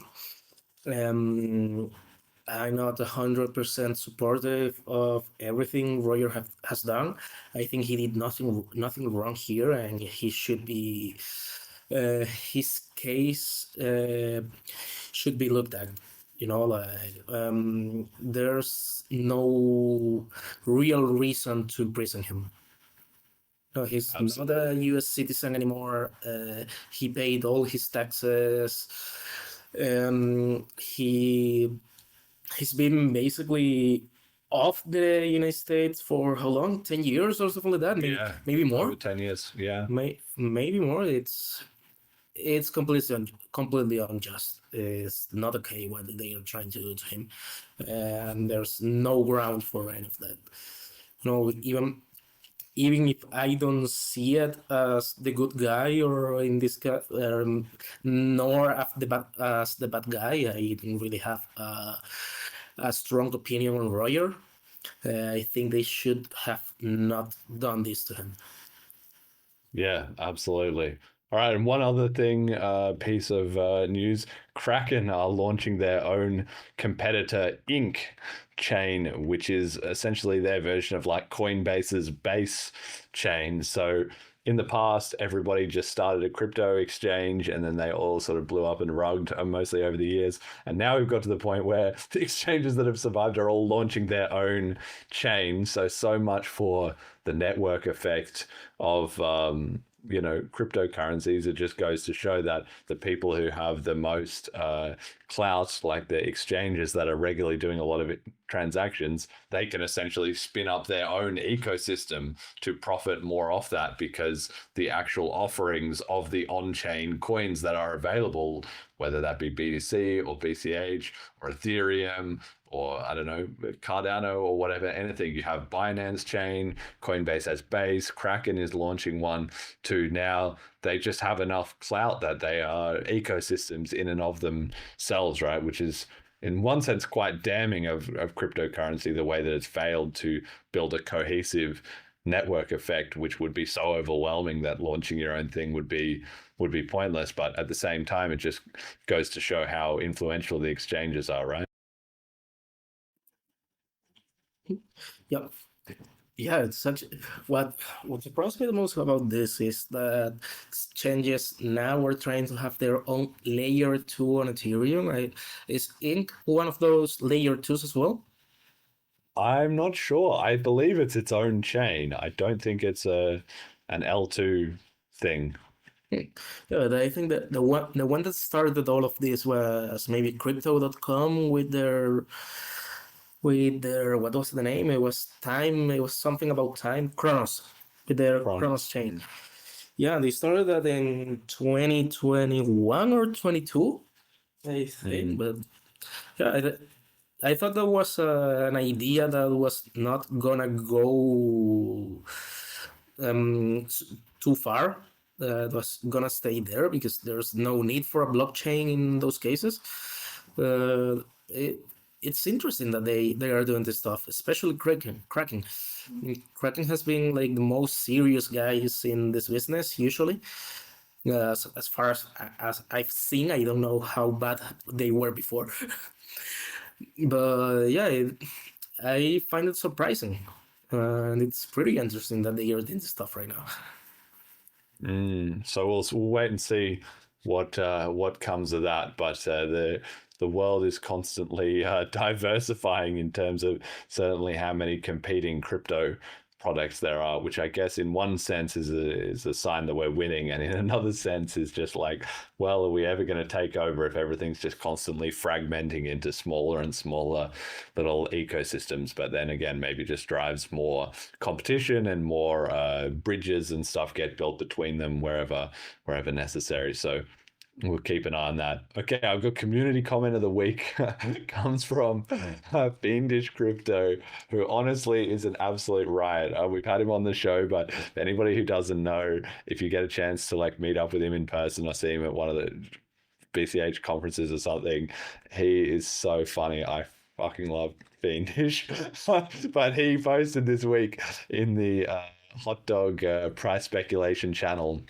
I'm not 100% supportive of everything Roger has done. I think he did nothing wrong here, and he should be his case should be looked at. There's no real reason to imprison him. No, he's not a U.S. citizen anymore. He paid all his taxes. He's been basically off the United States for how long? 10 years or something like that? Maybe more? Over 10 years, yeah. Maybe more. It's completely unjust. It's not okay what they are trying to do to him. And there's no ground for any of that. Even if I don't see it as the good guy, or in this case, nor as the bad guy, I didn't really have a strong opinion on Roger. I think they should have not done this to him. Yeah, absolutely. All right, and one other thing, piece of news, Kraken are launching their own competitor Inc. chain, which is essentially their version of like Coinbase's base chain. So in the past, everybody just started a crypto exchange and then they all sort of blew up and rugged mostly over the years. And now we've got to the point where the exchanges that have survived are all launching their own chain. So much for the network effect of cryptocurrencies. It just goes to show that the people who have the most clout, like the exchanges that are regularly doing a lot of transactions, they can essentially spin up their own ecosystem to profit more off that, because the actual offerings of the on-chain coins that are available, whether that be BTC or BCH or Ethereum or I don't know, Cardano or whatever, anything. You have Binance Chain, Coinbase has Base, Kraken is launching one too. Now they just have enough clout that they are ecosystems in and of themselves, right? Which is in one sense quite damning of cryptocurrency, the way that it's failed to build a cohesive network effect, which would be so overwhelming that launching your own thing would be pointless. But at the same time, it just goes to show how influential the exchanges are, right? Yep. Yeah, it's such what surprised me the most about this is that exchanges now are trying to have their own layer 2 on Ethereum. Right? Is Inc. one of those layer 2s as well? I'm not sure. I believe it's its own chain. I don't think it's an L2 thing. Yeah, I think that the one that started all of this was maybe crypto.com with their what was the name? It was time. It was something about time. Chronos with their Chronos chain. Yeah, they started that in 2021 or 22, I think. But yeah, I thought that was an idea that was not gonna go too far. It was gonna stay there because there's no need for a blockchain in those cases. Uh, it, it's interesting that they are doing this stuff, especially Kraken. Kraken has been like the most serious guys in this business usually. As far as I've seen, I don't know how bad they were before. But yeah, I find it surprising, and it's pretty interesting that they are doing this stuff right now. So we'll wait and see what comes of that. But the world is constantly diversifying in terms of certainly how many competing crypto products there are, which I guess in one sense is a sign that we're winning, and in another sense is just like, well, are we ever going to take over if everything's just constantly fragmenting into smaller and smaller little ecosystems? But then again, maybe just drives more competition and more bridges and stuff get built between them wherever necessary. So we'll keep an eye on that. Okay, I've got community comment of the week. Comes from Fiendish Crypto, who honestly is an absolute riot. We've had him on the show, but anybody who doesn't know, if you get a chance to like meet up with him in person or see him at one of the BCH conferences or something, he is so funny. I fucking love Fiendish. But he posted this week in the hot dog price speculation channel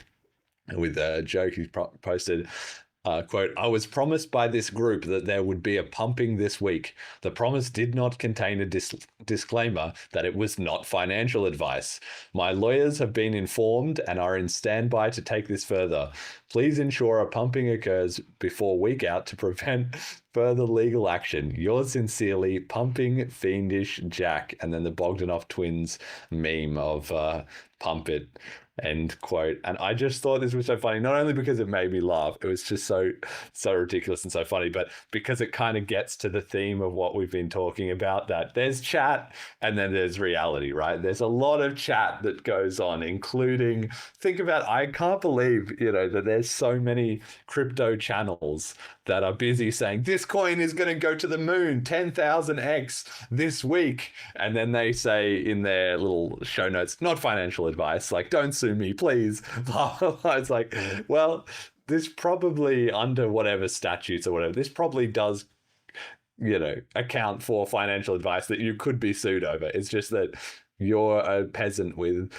with a joke. He posted, quote, "I was promised by this group that there would be a pumping this week. The promise did not contain a disclaimer that it was not financial advice. My lawyers have been informed and are in standby to take this further. Please ensure a pumping occurs before week out to prevent further legal action. Yours sincerely, Pumping Fiendish Jack." And then the Bogdanov twins meme of pump it. End quote. And I just thought this was so funny, not only because it made me laugh, it was just so ridiculous and so funny, but because it kind of gets to the theme of what we've been talking about, that there's chat and then there's reality, right? There's a lot of chat that goes on, including, think about, I can't believe, that there's so many crypto channels that are busy saying this coin is going to go to the moon 10,000x this week. And then they say in their little show notes, not financial advice, like, don't sue me, please. It's like, well, this probably, under whatever statutes or whatever, this probably does, account for financial advice that you could be sued over. It's just that you're a peasant with,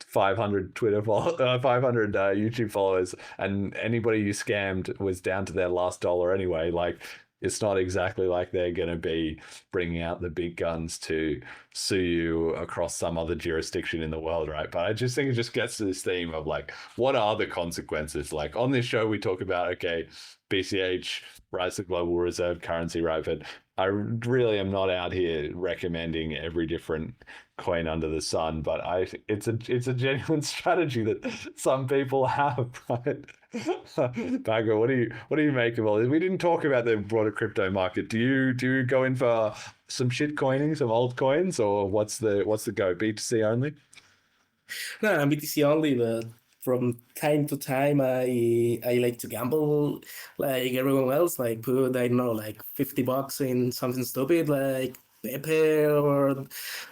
500 500 YouTube followers, and anybody you scammed was down to their last dollar anyway. Like, it's not exactly like they're going to be bringing out the big guns to sue you across some other jurisdiction in the world, right? But I just think it just gets to this theme of like, what are the consequences? Like, on this show, we talk about, okay, BCH, rise to global reserve currency, right? But I really am not out here recommending every different coin under the sun, but it's a genuine strategy that some people have, right? Pako, what do you make of all this? We didn't talk about the broader crypto market. Do you go in for some shit coining, some old coins, or what's the go? BTC only? No, I'm BTC only, but from time to time I like to gamble like everyone else, like put, I don't know, like $50 in something stupid like Pepe or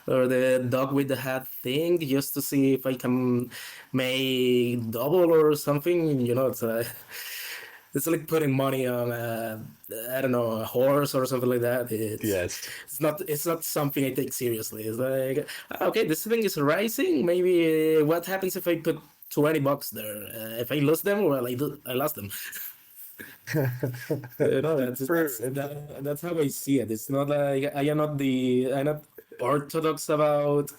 the dog with the hat thing, just to see if I can make double or something. It's like putting money on I don't know, a horse or something like that. It's not something I take seriously. It's like, okay, this thing is rising. Maybe what happens if I put $20 there? If I lose them, well, I lost them. That's how I see it. It's not like I'm not orthodox about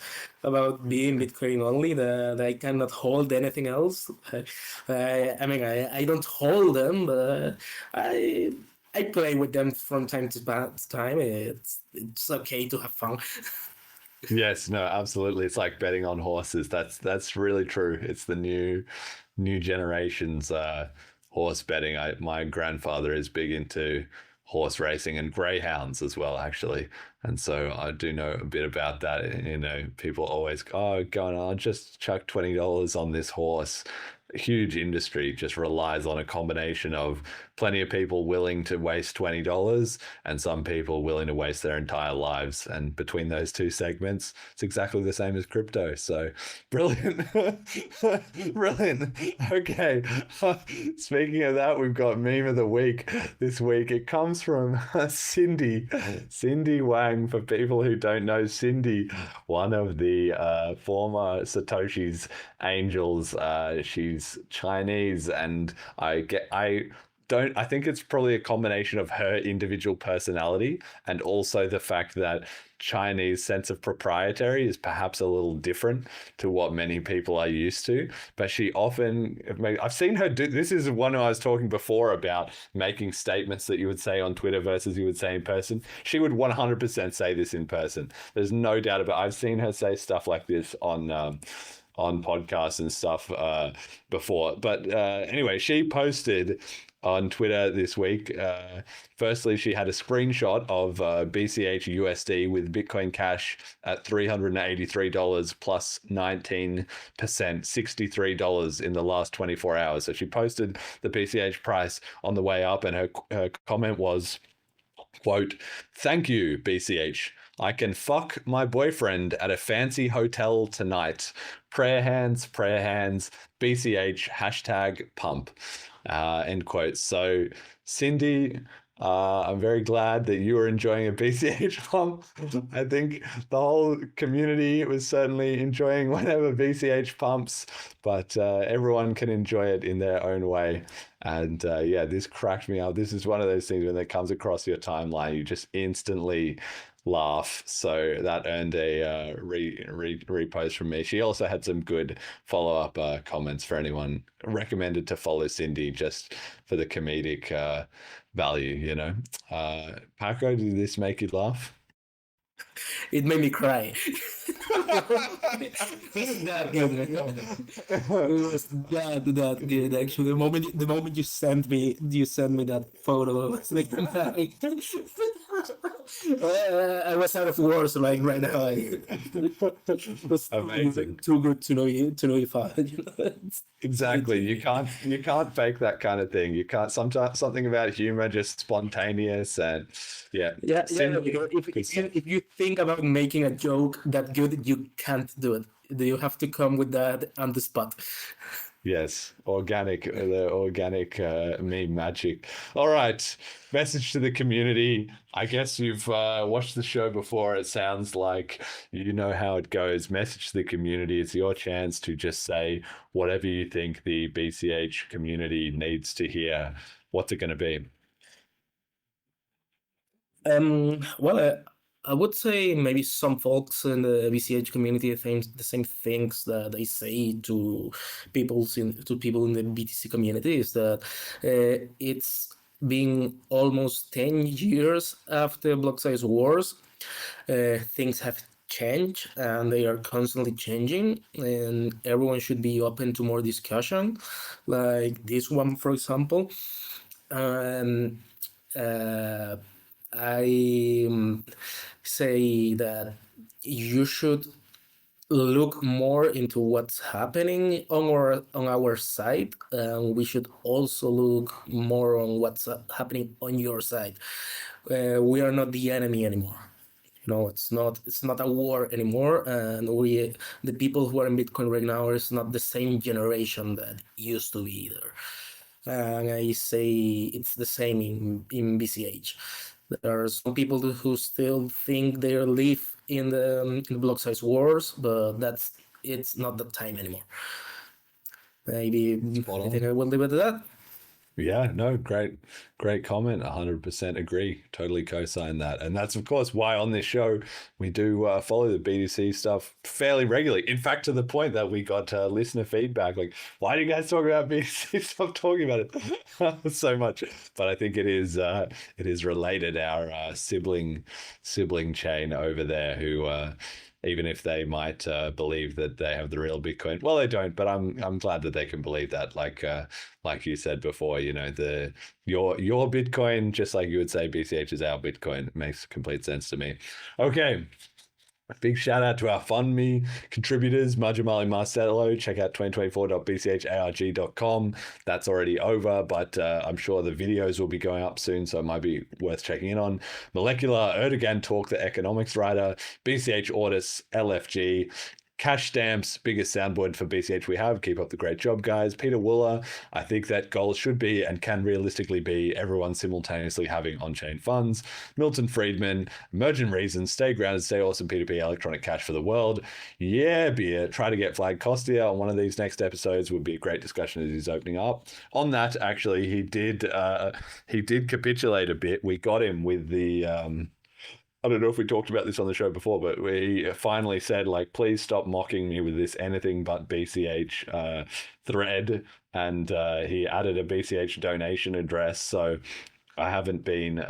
being Bitcoin only, that I cannot hold anything else. I mean, I don't hold them, but I play with them from time to time. It's okay to have fun. Yes, no, absolutely. It's like betting on horses. That's really true. It's the new generation's horse betting. My grandfather is big into horse racing and greyhounds as well, actually. And so I do know a bit about that. You know, people always going, I'll just chuck $20 on this horse. A huge industry just relies on a combination of plenty of people willing to waste $20 and some people willing to waste their entire lives. And between those two segments, it's exactly the same as crypto. So brilliant. Brilliant. Okay. Speaking of that, we've got meme of the week this week. It comes from Cindy Wang. For people who don't know, Cindy, one of the former Satoshi's angels. She's Chinese, and I think it's probably a combination of her individual personality and also the fact that Chinese sense of proprietary is perhaps a little different to what many people are used to. But she often, I've seen her do, this is one I was talking before about making statements that you would say on Twitter versus you would say in person. She would 100% say this in person. There's no doubt about it. I've seen her say stuff like this on podcasts and stuff before. But anyway, she posted on Twitter this week. Firstly, she had a screenshot of BCH USD with Bitcoin Cash at $383 plus 19%, $63 in the last 24 hours. So she posted the BCH price on the way up, and her comment was, quote, "Thank you, BCH. I can fuck my boyfriend at a fancy hotel tonight. Prayer hands, BCH, hashtag pump." End quote. So, Cindy, I'm very glad that you are enjoying a BCH pump. I think the whole community was certainly enjoying whenever BCH pumps, but everyone can enjoy it in their own way. And yeah, this cracked me up. This is one of those things when it comes across your timeline, you just instantly laugh. So that earned a repost from me. She also had some good follow-up comments for anyone recommended to follow Cindy just for the comedic value, you know. Pako, did this make you laugh? It made me cry. It was that good actually. The moment you sent me that photo, I was like, I was out of words like right now. It was amazing. Too good to know you found it. You know? Exactly. You can't fake that kind of thing. You can't. Sometimes something about humor just spontaneous and yeah. If you think about making a joke that good, you can't do it. You have to come with that on the spot. Yes, the organic meme magic. All right, message to the community. I guess you've watched the show before. It sounds like you know how it goes. Message to the community. It's your chance to just say whatever you think the BCH community needs to hear. What's it going to be? Well, I would say maybe some folks in the BCH community think the same things that they say to people in the BTC community, is that it's been almost 10 years after block size wars. Things have changed and they are constantly changing, and everyone should be open to more discussion, like this one, for example. I say that you should look more into what's happening on our side, and we should also look more on what's happening on your side. We are not the enemy anymore. You know, it's not a war anymore, and the people who are in Bitcoin right now is not the same generation that used to be either. And I say it's the same in BCH. There are some people who still think they live in the block size wars, but it's not the time anymore. Maybe I think I will leave it at that. Yeah, no, great comment. 100% agree. Totally co-sign that. And that's, of course, why on this show we do follow the BTC stuff fairly regularly. In fact, to the point that we got listener feedback, like, why do you guys talk about BTC? Stop talking about it so much. But I think it is related, our sibling chain over there who even if they might believe that they have the real Bitcoin. Well, they don't, but I'm glad that they can believe that. Like you said before, you know, your Bitcoin, just like you would say BCH is our Bitcoin. It makes complete sense to me. Okay. Big shout out to our FundMe contributors, Majamali Marcelo. Check out 2024.bcharg.com. That's already over, but I'm sure the videos will be going up soon, so it might be worth checking in on. Molecular, Erdogan Talk, the economics writer, BCH Audis, LFG, Cash Stamps, biggest soundboard for BCH we have. Keep up the great job, guys. Peter Wooler, I think that goals should be and can realistically be everyone simultaneously having on-chain funds. Milton Friedman, Emergent Reasons, stay grounded, stay awesome, P2P, electronic cash for the world. Yeah, beer. Try to get Flag Costia on one of these next episodes. Would be a great discussion as he's opening up. On that, actually, he did capitulate a bit. We got him with the... I don't know if we talked about this on the show before, but we finally said, like, please stop mocking me with this anything but BCH thread. And he added a BCH donation address. So I haven't been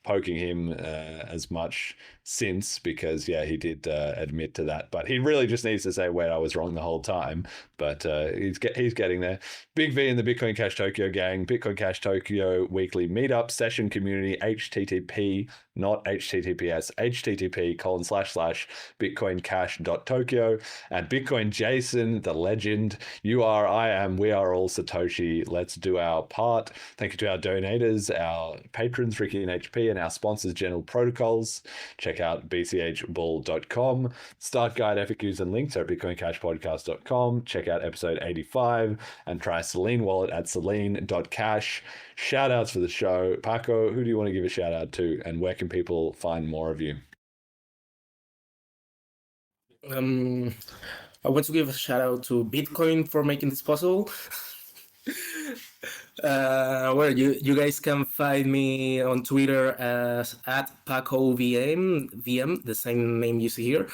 poking him as much since, because he did admit to that, but he really just needs to say, wait, I was wrong the whole time. But he's getting there. Big V in the Bitcoin Cash Tokyo gang, Bitcoin Cash Tokyo weekly meetup session community, HTTP, not HTTPS, http://bitcoincash.tokyo. And Bitcoin Jason, the legend, you are, I am, we are all Satoshi. Let's do our part. Thank you to our donators, our patrons, Ricky and HP, and our sponsors, General Protocols. Check out bchbull.com. Start guide, FAQs, and links are at bitcoincashpodcast.com. Check out episode 85 and try Selene wallet at selene.cash. Shout outs for the show. Pako, who do you want to give a shout out to, and where can people find more of you? I want to give a shout out to Bitcoin for making this possible. Where you guys can find me on Twitter as at PakoVM, the same name you see here.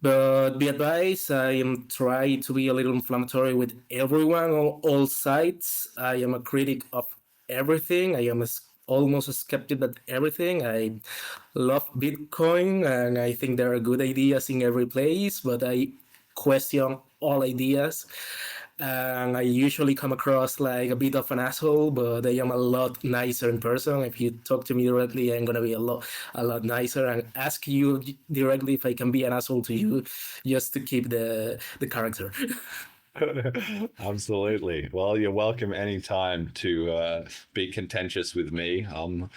But be advised, I am trying to be a little inflammatory with everyone on all sides. I am a critic of everything. I am almost a skeptic at everything. I love Bitcoin, and I think there are good ideas in every place, but I question all ideas. And I usually come across like a bit of an asshole, but I am a lot nicer in person. If you talk to me directly, I'm gonna be a lot nicer and ask you directly if I can be an asshole to you, just to keep the character. Absolutely. Well, you're welcome anytime to be contentious with me. I'm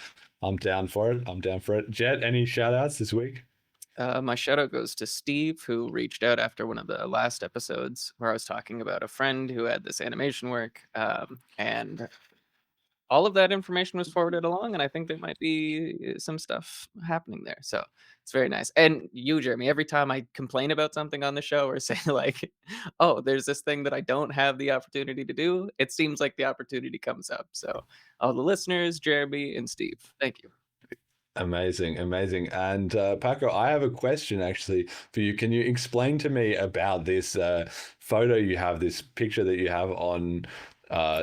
down for it. Jet, any shout outs this week? My shout out goes to Steve, who reached out after one of the last episodes where I was talking about a friend who had this animation work, and all of that information was forwarded along, and I think there might be some stuff happening there. So it's very nice. And you, Jeremy, every time I complain about something on the show or say like, oh, there's this thing that I don't have the opportunity to do, it seems like the opportunity comes up. So all the listeners, Jeremy and Steve, thank you. Amazing. And Pako, I have a question actually for you. Can you explain to me about this photo you have, this picture that you have on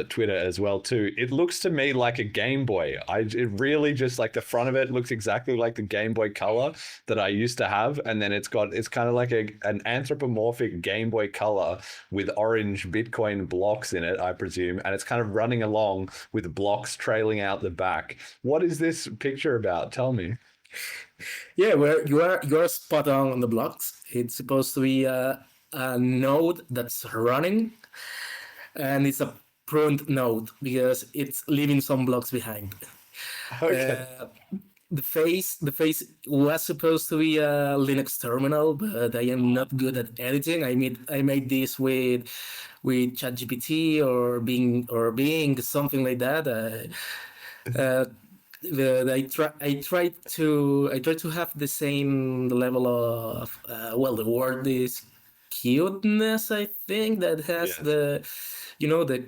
Twitter as well too? It looks to me like a Game Boy. It really just, like, the front of it looks exactly like the Game Boy Color that I used to have, and then it's kind of like an anthropomorphic Game Boy Color with orange Bitcoin blocks in it, I presume, and it's kind of running along with blocks trailing out the back. What is this picture about? Tell me. Yeah, well, you are spot on the blocks. It's supposed to be a node that's running, and it's a pruned node because it's leaving some blocks behind. Okay. The face was supposed to be a Linux terminal, but I am not good at editing. I made this with ChatGPT or Bing, something like that. I try to have the same level of the word is cuteness, I think, that has the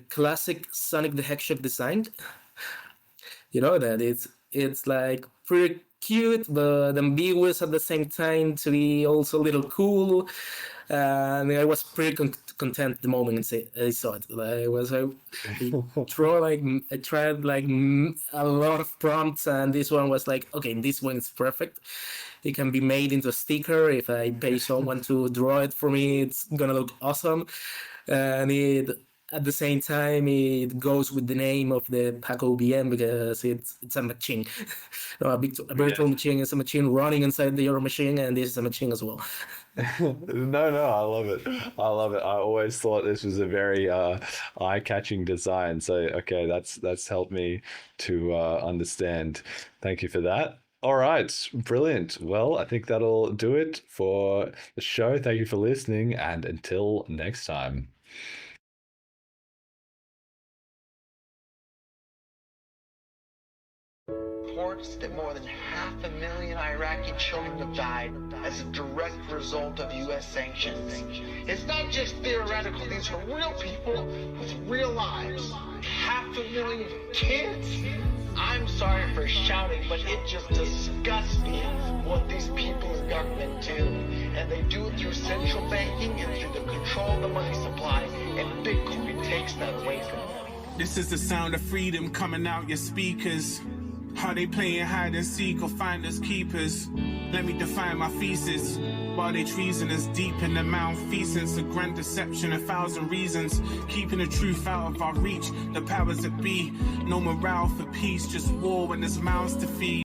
classic Sonic the Hedgehog design. That it's like pretty cute but ambiguous at the same time to be also a little cool. And I was pretty content the moment I saw it. I tried like a lot of prompts, and this one was like, okay, this one is perfect. It can be made into a sticker. If I pay someone to draw it for me, it's gonna look awesome. And at the same time, it goes with the name of the PakoVM because it's a machine. A virtual machine is a machine running inside your machine, and this is a machine as well. No, I love it. I love it. I always thought this was a very eye-catching design. So, okay, that's helped me to understand. Thank you for that. All right, brilliant. Well, I think that'll do it for the show. Thank you for listening, and until next time. Reports that more than 500,000 Iraqi children have died as a direct result of U.S. sanctions. It's not just theoretical, these are real people with real lives. 500,000 kids? I'm sorry for shouting, but it just disgusts me what these people in government do. And they do it through central banking and through the control of the money supply, and Bitcoin takes that away from them. This is the sound of freedom coming out your speakers. How they playing hide and seek or find us keepers. Let me define my thesis. While they treasonous deep in the malfeasance, a grand deception, 1,000 reasons. Keeping the truth out of our reach, the powers that be. No morale for peace, just war when there's mouths to feed.